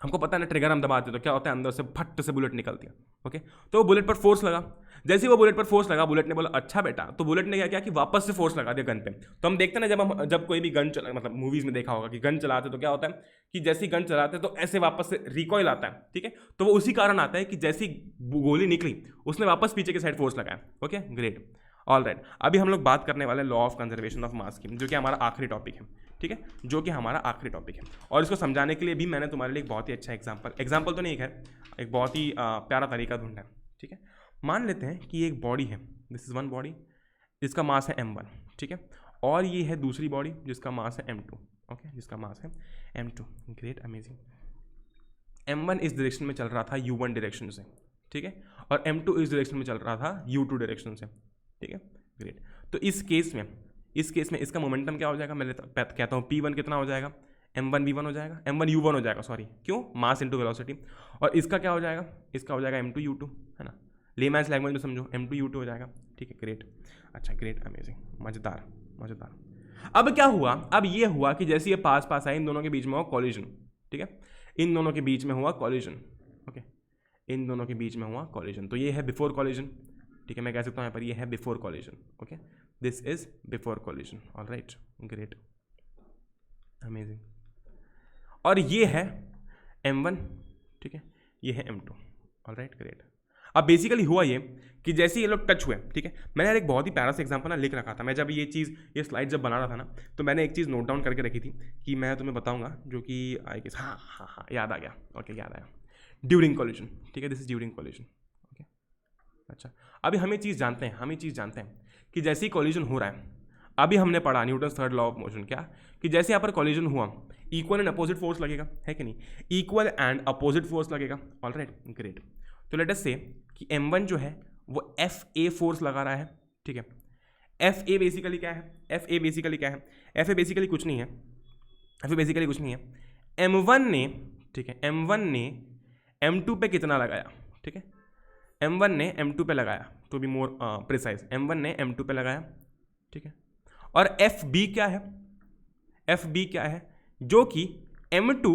हमको पता है ना ट्रिगर हम दबाते तो क्या होता है, अंदर से फट से बुलेट निकलती है, ओके। तो वो बुलेट पर फोर्स लगा, जैसे वो बुलेट पर फोर्स लगा बुलेट ने बोला अच्छा बेटा, तो बुलेट ने क्या किया कि वापस से फोर्स लगा दिया गन पे। तो हम देखते हैं ना जब कोई भी गन चला, मतलब मूवीज में देखा होगा कि गन चलाते तो क्या होता है कि जैसी गन चलाते तो ऐसे वापस से रिकॉइल आता है, ठीक है। तो वो उसी कारण आता है कि जैसी गोली निकली उसने वापस पीछे के साइड फोर्स लगाया, ओके ग्रेट ऑलराइट। अभी हम लोग बात करने वाले law of conservation of mass की, जो कि हमारा आखिरी टॉपिक है, ठीक है, जो कि हमारा आखिरी टॉपिक है। और इसको समझाने के लिए भी मैंने तुम्हारे लिए एक बहुत ही अच्छा एग्जाम्पल तो नहीं है, एक बहुत ही प्यारा तरीका ढूंढा है, ठीक है। मान लेते हैं कि एक बॉडी है, दिस इज वन बॉडी इसका मास है m1, ठीक है, और ये है दूसरी बॉडी जिसका मास है m2, ओके, जिसका मास है m2, ग्रेट, अमेजिंग। m1 इस डायरेक्शन में चल रहा था u1 डायरेक्शन से, ठीक है, और m2 इस डायरेक्शन में चल रहा था u2 डायरेक्शन से, ठीक है, ग्रेट। तो इस केस में इसका मोमेंटम क्या हो जाएगा, मैं कहता हूँ p1 कितना हो जाएगा, m1 v1 हो जाएगा, m1 u1 हो जाएगा, सॉरी, क्यों, मास इंटू वेलोसिटी, और इसका क्या हो जाएगा, इसका हो जाएगा m2 u2, है ना, लेमैन्स लैंग्वेज में समझो, m2 u2 हो जाएगा, ठीक है, ग्रेट, अच्छा, ग्रेट, अमेजिंग, मजेदार मजेदार। अब क्या हुआ, अब ये हुआ कि जैसे ये पास पास आए, इन दोनों के बीच में हुआ कॉलिजन, ठीक है, इन दोनों के बीच में हुआ कॉलिजन, ओके, इन दोनों के बीच में हुआ कॉलिजन, तो ये है बिफोर कॉलिजन, ठीक है, मैं कह सकता हूँ यहाँ पर ये है before collision, okay, this is before collision, alright, great, amazing. और ये है m1, ठीक है, ये है m2, ऑलराइट, ग्रेट। अब बेसिकली हुआ ये कि जैसे ये लोग टच हुए, ठीक है, मैंने यार एक बहुत ही प्यारा सा एग्जांपल ना लिख रखा था, मैं जब ये स्लाइड जब बना रहा था ना, तो मैंने एक चीज़ नोट डाउन करके रखी थी कि मैं तुम्हें बताऊंगा, जो कि आई गेस, हाँ, याद आ गया, ओके, याद आया, ड्यूरिंग कॉलिजन, ठीक है, this is during collision, okay, अच्छा। अभी हम ये चीज़ जानते हैं कि जैसे ही कॉलिजन हो रहा है, अभी हमने पढ़ा Newton third law of motion, क्या, कि जैसे यहाँ पर कॉलिजन हुआ, इक्वल एंड अपोजिट फोर्स लगेगा, है कि नहीं, इक्वल एंड अपोजिट फोर्स लगेगा, ऑलराइट, ग्रेट। तो लेट अस से कि m1 जो है वो FA फोर्स लगा रहा है, ठीक है, FA बेसिकली क्या है, FA बेसिकली कुछ नहीं है, m1 ने, ठीक है, m1 ने m2 पे कितना लगाया, ठीक है, m1 ने m2 पे लगाया, to be more precise, m1 ने m2 पे लगाया, ठीक है, और FB क्या है, जो कि m2,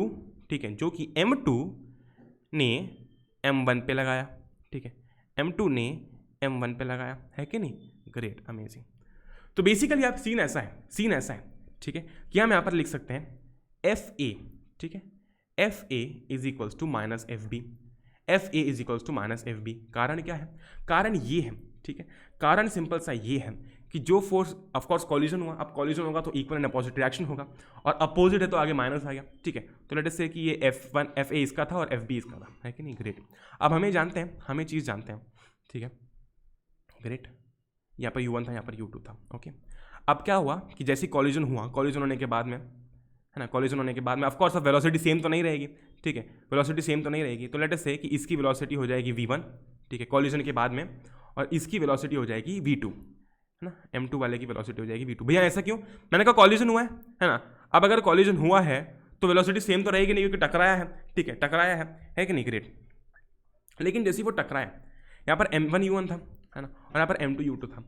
ठीक है, जो कि m2 ने m1 पे लगाया, ठीक है, m2 ने m1 पे लगाया, है कि नहीं, ग्रेट, अमेजिंग। तो बेसिकली आप सीन ऐसा है, ठीक है, कि हम यहाँ पर लिख सकते हैं FA, ठीक है, FA is equals to minus FB, FA is equals to minus FB। कारण क्या है, कारण ये है, ठीक है, कारण सिंपल सा ये है कि जो फोर्स, ऑफ कोर्स कॉलिजन हुआ, अब कॉलिजन होगा तो इक्वल एंड अपोजिट रिएक्शन होगा, और अपोजिट है तो आगे माइनस आ गया, ठीक है, तो लेट अस से कि ये FA इसका था और FB इसका था, है कि नहीं, ग्रेट। अब हमें चीज़ जानते हैं, ठीक है, ग्रेट, यहाँ पर u1 था, यहाँ पर u2 था, ओके। अब क्या हुआ कि जैसे कॉलिजन हुआ, कॉलिजन होने के बाद में, है ना, कॉलिजन होने के बाद में ऑफकोर्स अब वेलोसिटी सेम तो नहीं रहेगी, ठीक है, वेलोसिटी सेम तो नहीं रहेगी, तो लेट अस से कि इसकी वेलोसिटी हो जाएगी v1, ठीक है, कॉलिजन के बाद में, और इसकी वेलोसिटी हो जाएगी v2, है ना, m2 वाले की वेलोसिटी हो जाएगी v2। भैया ऐसा क्यों, मैंने कहा कॉलिजन हुआ है ना, अब अगर कॉलिजन हुआ है तो वेलोसिटी सेम तो रहेगी नहीं, क्योंकि टकराया है, ठीक है, टकराया है कि नहीं, ग्रेट। लेकिन जैसे वो टकराया, यहाँ पर m1 u1 था, है ना, और यहाँ पर m2 u2 था,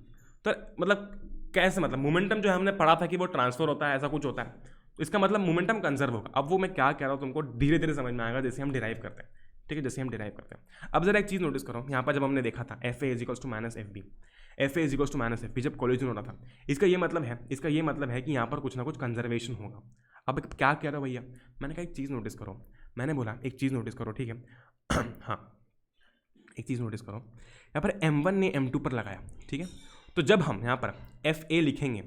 तो मतलब कैसे, मतलब मोमेंटम जो है हमने पढ़ा था कि वो ट्रांसफर होता है, ऐसा कुछ होता है, तो इसका मतलब मोमेंटम कंजर्व होगा। अब वो मैं क्या कह रहा हूँ तुमको धीरे धीरे समझ में आएगा जैसे हम डिराइव करते हैं, ठीक है, जैसे हम डिराइव करते हैं। अब जरा एक चीज़ नोटिस करो, यहाँ पर जब हमने देखा था FA is equals to minus FB, जब कॉलिजन हो रहा था, इसका ये मतलब है कि यहाँ पर कुछ ना कुछ कंजर्वेशन होगा। अब क्या कह रहा हूँ भैया, मैंने कहा एक चीज़ नोटिस करो, मैंने बोला एक चीज़ नोटिस करो, ठीक है हाँ, एक चीज़ नोटिस करो, यहाँ पर m1 ने m2 पर लगाया, ठीक है, तो जब हम यहाँ पर FA लिखेंगे,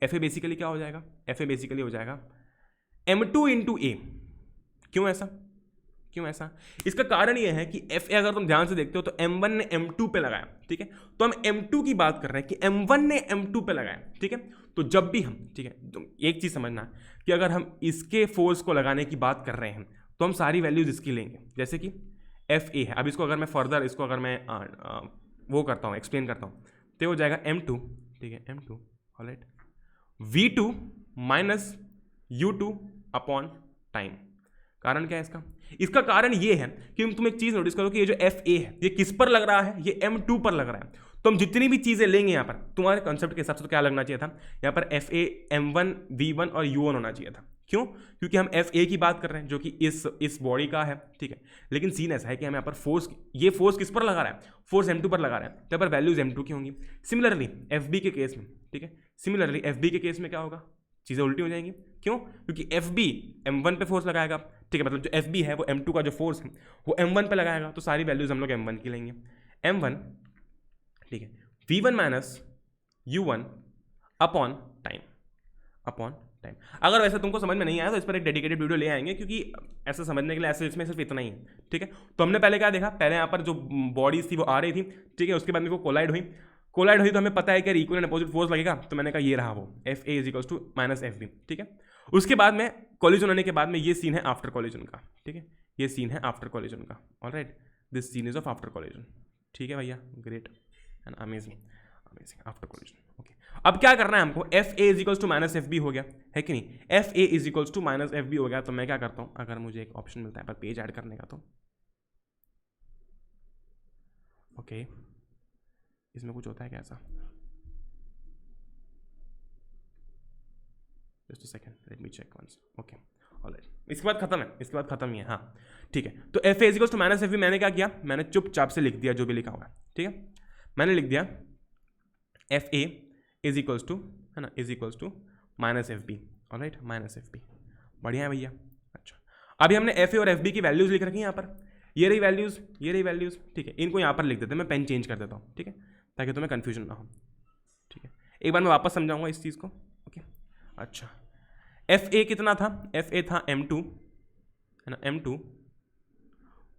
FA बेसिकली क्या हो जाएगा, FA बेसिकली हो जाएगा m2 इंटू A। क्यों ऐसा, इसका कारण ये है कि FA अगर तुम ध्यान से देखते हो तो m1 ने m2 पे लगाया, ठीक है, तो हम m2 की बात कर रहे हैं कि m1 ने m2 पे लगाया, ठीक है, तो जब भी हम, ठीक है, तो एक चीज़ समझना कि अगर हम इसके फोर्स को लगाने की बात कर रहे हैं तो हम सारी वैल्यूज इसकी लेंगे, जैसे कि FA है। अब इसको अगर मैं फर्दर वो करता हूँ, एक्सप्लेन करता हूँ, तो हो जाएगा m2, ठीक है, m2, alright, v2 minus u2 upon time. कारण क्या है इसका कारण ये है कि तुम एक चीज़ नोटिस करो कि ये जो FA है ये किस पर लग रहा है, ये m2 पर लग रहा है। तो हम जितनी भी चीज़ें लेंगे यहाँ पर तुम्हारे कॉन्सेप्ट के हिसाब से तो क्या लगना चाहिए था, यहाँ पर FA m1 v1 और u1 होना चाहिए था। क्यों, क्योंकि हम FA की बात कर रहे हैं जो कि इस बॉडी का है, ठीक है, लेकिन सीन ऐसा है कि हम यहाँ पर ये फोर्स किस पर लगा रहा है, फोर्स m2 पर लगा रहा है, तो यहाँ पर वैल्यूज m2 की होंगी। सिमिलरली FB के केस में, ठीक है, सिमिलरली FB के केस में क्या होगा, चीज़ें उल्टी हो जाएंगी। क्यों, क्योंकि FB m1 पे फोर्स लगाएगा, ठीक है, मतलब जो FB है वो m2 का जो फोर्स है वो m1 पे लगाएगा, तो सारी वैल्यूज हम लोग m1 की लेंगे, m1, ठीक है, v1 minus u1 upon time. अगर वैसे तुमको समझ में नहीं आया तो इस पर एक डेडिकेटेड वीडियो ले आएंगे, क्योंकि ऐसा समझने के लिए ऐसे इसमें सिर्फ इतना ही है, ठीक है। तो हमने पहले क्या देखा, पहले यहाँ पर जो बॉडीज थी वो आ रही थी, ठीक है, उसके बाद में वो कोलाइड हुई तो हमें पता है कि इक्वल एंड अपोजिट फोर्स लगेगा, तो मैंने कहा ये रहा वो F A is equals to minus F B, ठीक है। उसके बाद में कॉलिजन होने के बाद में ये सीन है आफ्टर कॉलिजन का, ठीक है, ये सीन है आफ्टर कॉलिजन का, alright, this scene is of after collision, ठीक है भैया, great and amazing, amazing after collision, okay. अब क्या करना है हमको, F A is equals to minus F B हो गया है कि नहीं, F A is equals to minus F B हो गया, तो मैं क्या करता हूँ, अगर मुझे एक ऑप्शन मिलता है पर पेज ऐड करने का, तो ओके इसमें कुछ होता है क्या ऐसा, just a second, let me check once, okay alright, इसके बाद खत्म है, इसके बाद खत्म ही है, हाँ ठीक है। तो F A is equals to minus F B मैंने क्या किया, मैंने चुपचाप से लिख दिया जो भी लिखा हुआ है, ठीक है, मैंने लिख दिया F A is equals to, है ना, is equals to minus F B, alright, minus F B, बढ़िया है भैया। अच्छा अभी हमने एफ ए और एफ बी की वैल्यूज लिख रखी हैं यहाँ पर, ये रही वैल्यूज, ये रही वैल्यूज, ठीक है, इनको यहाँ पर लिख देते हैं, मैं पेन चेंज कर देता हूँ, ठीक है, ताकि तुम्हें कन्फ्यूजन ना हो, ठीक है। एक बार मैं वापस समझाऊंगा इस चीज़ को, ओके। अच्छा एफ ए कितना था, एफ ए था m2, है ना, m2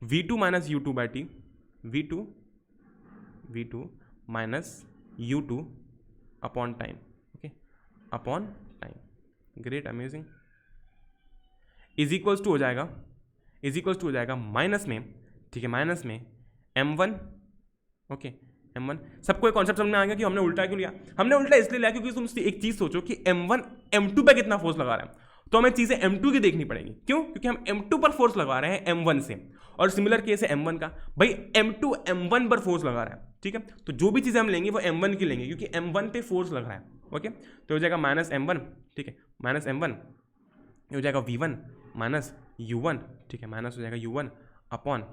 v2 minus u2 by T, v2 minus u2 upon time, okay, upon time, great amazing, is equals to हो जाएगा, इज इक्वल्स टू हो जाएगा माइनस में, ठीक है, माइनस में m1, ओके, m1, सबको एक कॉन्सेप्ट समझ में आ गया कि हमने उल्टा क्यों लिया, हमने उल्टा इसलिए लिया क्योंकि तुम एक चीज सोचो कि m1 m2 पे कितना फोर्स लगा रहा है, तो हमें चीजें m2 की देखनी पड़ेगी, क्यों, क्योंकि हम m2 पर फोर्स लगा रहे हैं m1 से, और सिमिलर केस है m1 का, भाई m2 m1 पर फोर्स लगा रहा है, ठीक है, तो जो भी चीजें हम लेंगे वो m1 की लेंगे क्योंकि m1 पे फोर्स लग रहा है, ओके, तो हो जाएगा माइनस m1, ठीक है, माइनस m1, ये हो जाएगा v1 माइनस u1, ठीक है, माइनस हो जाएगा u1 अपॉन,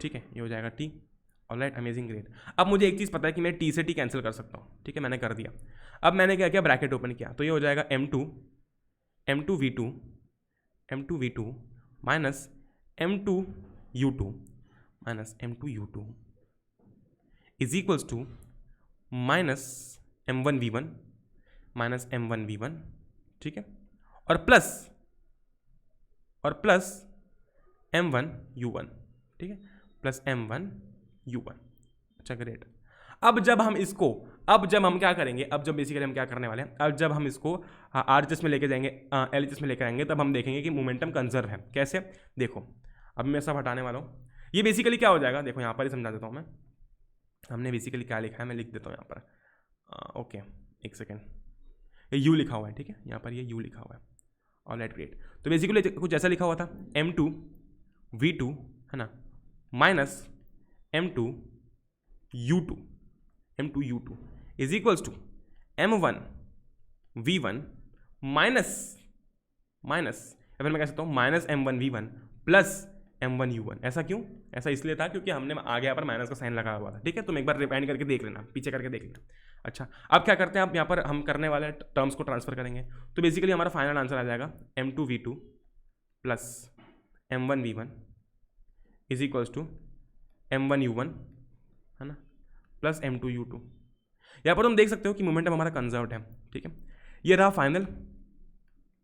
ठीक है, ये हो जाएगा t, ऑलराइट, अमेजिंग, ग्रेट। अब मुझे एक चीज़ पता है कि मैं t से t कैंसिल कर सकता हूँ, ठीक है, मैंने कर दिया। अब मैंने क्या किया, ब्रैकेट ओपन किया, तो ये हो जाएगा m2 v2 minus m2 u2 minus m2 u2 is equals to minus m1 v1 minus m1 v1, ठीक है, और प्लस m1 u1, ठीक है, प्लस m1 u1, अच्छा ग्रेट। अब जब हम क्या करेंगे, अब जब बेसिकली हम क्या करने वाले हैं, अब जब हम इसको आरएचएस में लेके जाएंगे, एलएचएस में लेकर आएंगे, तब हम देखेंगे कि मोमेंटम कंजर्व है कैसे। देखो अब मैं सब हटाने वाला हूँ, ये बेसिकली क्या हो जाएगा, देखो यहाँ पर ही समझा देता हूँ मैं, हमने बेसिकली क्या लिखा है, मैं लिख देता हूँ यहाँ पर, ओके एक सेकेंड, ये यू लिखा हुआ है, ठीक है, यहाँ पर ये यू लिखा हुआ है, ऑलराइट ग्रेट। तो बेसिकली कुछ ऐसा लिखा हुआ था m2 v2, है ना, minus m2 u2 is equals to m1 v1 minus या फिर मैं कह सकता हूँ minus m1 v1 plus m1 u1। ऐसा क्यों, ऐसा इसलिए था क्योंकि हमने आगे यहाँ पर माइनस का साइन लगा हुआ था, ठीक है, तुम एक बार रिवाइंड करके देख लेना, पीछे करके देख लेना। अच्छा अब क्या करते हैं, अब यहाँ पर हम करने वाले टर्म्स को ट्रांसफर करेंगे, तो बेसिकली हमारा फाइनल आंसर आ जाएगा m2 v2 plus m1 v1 is equals to m1 u1, है ना, प्लस m2 u2। यहाँ पर तुम देख सकते हो कि मोमेंटम हमारा कंजर्व्ड है, ठीक है, ये रहा फाइनल,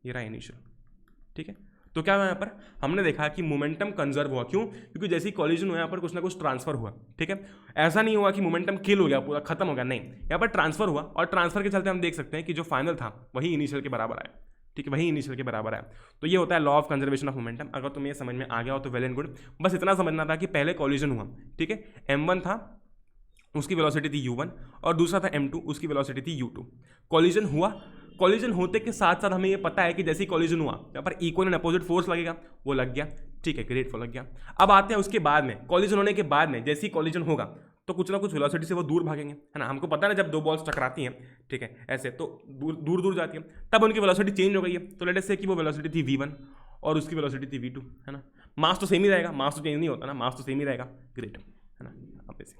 ये रहा इनिशियल, ठीक है। तो क्या हुआ यहाँ पर, हमने देखा कि मोमेंटम कंजर्व हुआ, क्यों, क्योंकि जैसे ही कॉलिजन हुआ यहाँ पर कुछ ना कुछ ट्रांसफर हुआ, ठीक है, ऐसा नहीं हुआ कि मोमेंटम किल हो गया पूरा खत्म हो गया, नहीं, यहाँ पर ट्रांसफर हुआ, और ट्रांसफर के चलते हम देख सकते हैं कि जो फाइनल था वही इनिशियल के बराबर आया, ठीक है, वही इनिशियल के बराबर आया। तो ये होता है law of conservation of momentum. अगर तुम्हें ये समझ में आ गया हो तो वेल एंड गुड, बस इतना समझना था कि पहले कॉलिजन हुआ, ठीक है, m1 था, उसकी वेलोसिटी थी u1, और दूसरा था m2, उसकी वेलोसिटी थी u2। कॉलिजन हुआ, कॉलिजन होते के साथ साथ हमें ये पता है कि जैसे ही कॉलिजन हुआ यहाँ पर इक्वल एंड अपोजिट फोर्स लगेगा, वो लग गया, ठीक है, ग्रेट, वो लग गया। अब आते हैं उसके बाद में, कॉलिजन होने के बाद में जैसे ही कॉलिजन होगा तो कुछ ना कुछ वेलोसिटी से वो दूर भागेंगे, है ना, हमको पता है ना, जब दो बॉल्स टकराती हैं, ठीक है, ऐसे तो दूर जाती है, तब उनकी वेलोसिटी चेंज हो गई है। तो लेट अस से कि वो वेलोसिटी थी v1 और उसकी वेलोसिटी थी v2, है ना, मास तो सेम ही रहेगा, मास तो चेंज नहीं होता ना, मास तो सेम ही रहेगा, ग्रेट, है ना। अब ऐसे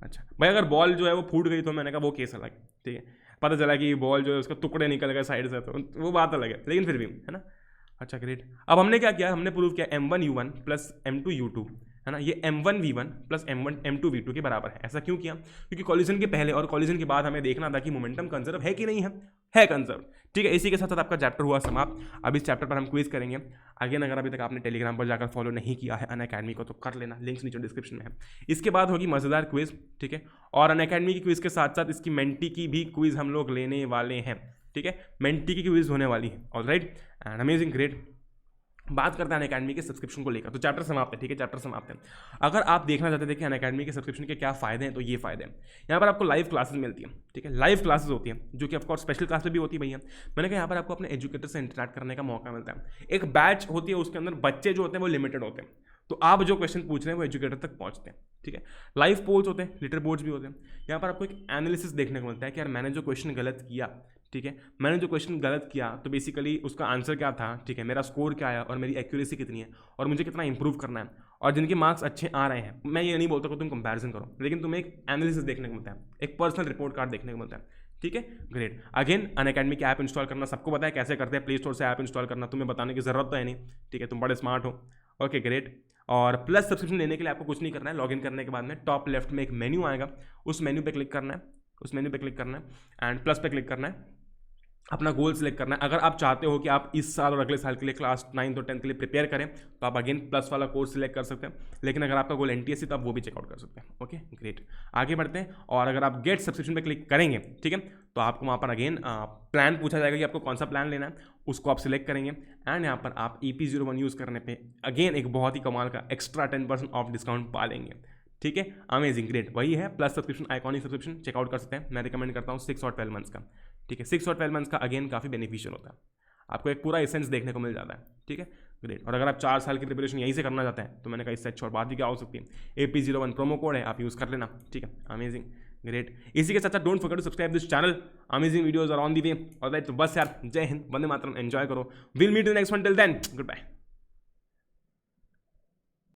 अच्छा भाई, अगर बॉल जो है वो फूट गई तो मैंने कहा वो केस अलग, ठीक है, पता चला कि बॉल जो है उसका टुकड़े निकल गए साइड से, तो वो बात अलग है, लेकिन फिर भी, है ना। अच्छा ग्रेट, अब हमने क्या किया, हमने प्रूव किया m1 u1 plus m2 u2, है ना, ये M1v1 प्लस M2v2 के बराबर है। ऐसा क्यों किया? क्योंकि कॉलिजन के पहले और कॉलिजन के बाद हमें देखना था कि मोमेंटम कंजर्व है कि नहीं है कंजर्व। ठीक है, इसी के साथ साथ आपका चैप्टर हुआ समाप्त। अब इस चैप्टर पर हम क्विज करेंगे। अगेन अगर अभी तक आपने टेलीग्राम पर जाकर फॉलो नहीं किया है अनअकैडमी को तो कर लेना, लिंक्स नीचे डिस्क्रिप्शन में है। इसके बाद होगी मजेदार क्विज, ठीक है, और अनअकैडमी की क्विज के साथ साथ इसकी मेंटी की भी क्विज हम लोग लेने वाले हैं। ठीक है, मेंटी की क्विज होने वाली है। Alright and amazing, great. बात करते हैं अनअकैडमी के सब्सक्रिप्शन को लेकर, तो चैप्टर समाप्त है। ठीक है, चैप्टर समाप्त है। अगर आप देखना चाहते थे कि अनअकैडमी के सब्सक्रिप्शन के क्या फायदे हैं, तो ये फायदे हैं। यहाँ पर आपको लाइव क्लासेस मिलती है। ठीक है, लाइव क्लासेस होती हैं जो कि ऑफकोर्स स्पेशल क्लासेस भी होती है भैया। मैंने कहा यहाँ पर आपको अपने एजुकेटर से इंटरेक्ट करने का मौका मिलता है। एक बैच होती है, उसके अंदर बच्चे जो होते हैं वो लिमिटेड होते हैं, तो आप जो क्वेश्चन पूछ रहे हैं वो एजुकेटर तक पहुंचते हैं। ठीक है, लाइव पोल्स होते हैं, लिटर बोर्ड्स भी होते हैं। यहाँ पर आपको एक एनालिसिस देखने को मिलता है कि यार मैंने जो क्वेश्चन गलत किया, ठीक है, मैंने जो क्वेश्चन गलत किया तो बेसिकली उसका आंसर क्या था, ठीक है, मेरा स्कोर क्या आया और मेरी एक्यूरेसी कितनी है और मुझे कितना इंप्रूव करना है। और जिनके मार्क्स अच्छे आ रहे हैं, मैं ये नहीं बोलता कि तुम कंपैरिजन करो, लेकिन तुम्हें एक एनालिसिस देखने को मिलता है, एक पर्सनल रिपोर्ट कार्ड देखने को मिलता है। ठीक है, ग्रेट। अगेन अनअकैडमी की ऐप इंस्टॉल करना सबको पता है कैसे करते हैं, प्ले स्टोर से ऐप इंस्टॉल करना तुम्हें बताने की जरूरत तो है नहीं। ठीक है, तुम बड़े स्मार्ट हो। Okay, great. और प्लस सब्सक्रिप्शन लेने के लिए आपको कुछ नहीं करना है। लॉगिन करने के बाद में टॉप लेफ्ट में एक मेन्यू आएगा, उस मेन्यू पे क्लिक करना है, एंड प्लस पे क्लिक करना है, अपना गोल सेलेक्ट करना है। अगर आप चाहते हो कि आप इस साल और अगले साल के लिए क्लास 9 और 10 के लिए प्रिपेयर करें तो आप अगेन प्लस वाला कोर्स सिलेक्ट कर सकते हैं। लेकिन अगर आपका गोल NTSC तो आप वो भी चेकआउट कर सकते हैं। Okay, great. आगे बढ़ते हैं, और अगर आप गेट सब्सक्रिप्शन पे क्लिक करेंगे, ठीक है, तो आपको वहाँ पर अगेन प्लान पूछा जाएगा कि आपको कौन सा प्लान लेना है, उसको आप सिलेक्ट करेंगे। एंड यहाँ पर आप EP01 यूज़ करने पर अगेन एक बहुत ही कमाल का एक्स्ट्रा 10% ऑफ डिस्काउंट पा लेंगे। ठीक है, अमेजिंग, ग्रेट। वही है plus subscription, iconic subscription, checkout कर सकते हैं। मैं रिकमेंड करता हूँ 6 और 12 मंथ्स का। ठीक है, 6 और 12 मंथ्स का अगेन काफ़ी बेनिफिशियल होता है, आपको एक पूरा एसेंस देखने को मिल जाता है। ठीक है, ग्रेट। और अगर आप 4 साल की प्रिपरेशन यहीं से करना चाहते हैं तो मैंने कहा इससे अच्छी और बात भी क्या हो सकती है। AP01 प्रोमो कोड है, आप यूज़ कर लेना। ठीक है, अमेजिंग, ग्रेट। इसी के साथ साथ don't forget to subscribe this channel, amazing videos are on the way. Alright, तो बस यार, जय हिंद, वंदे मातरम, एंजॉय करो। Will meet in next one, till then good bye.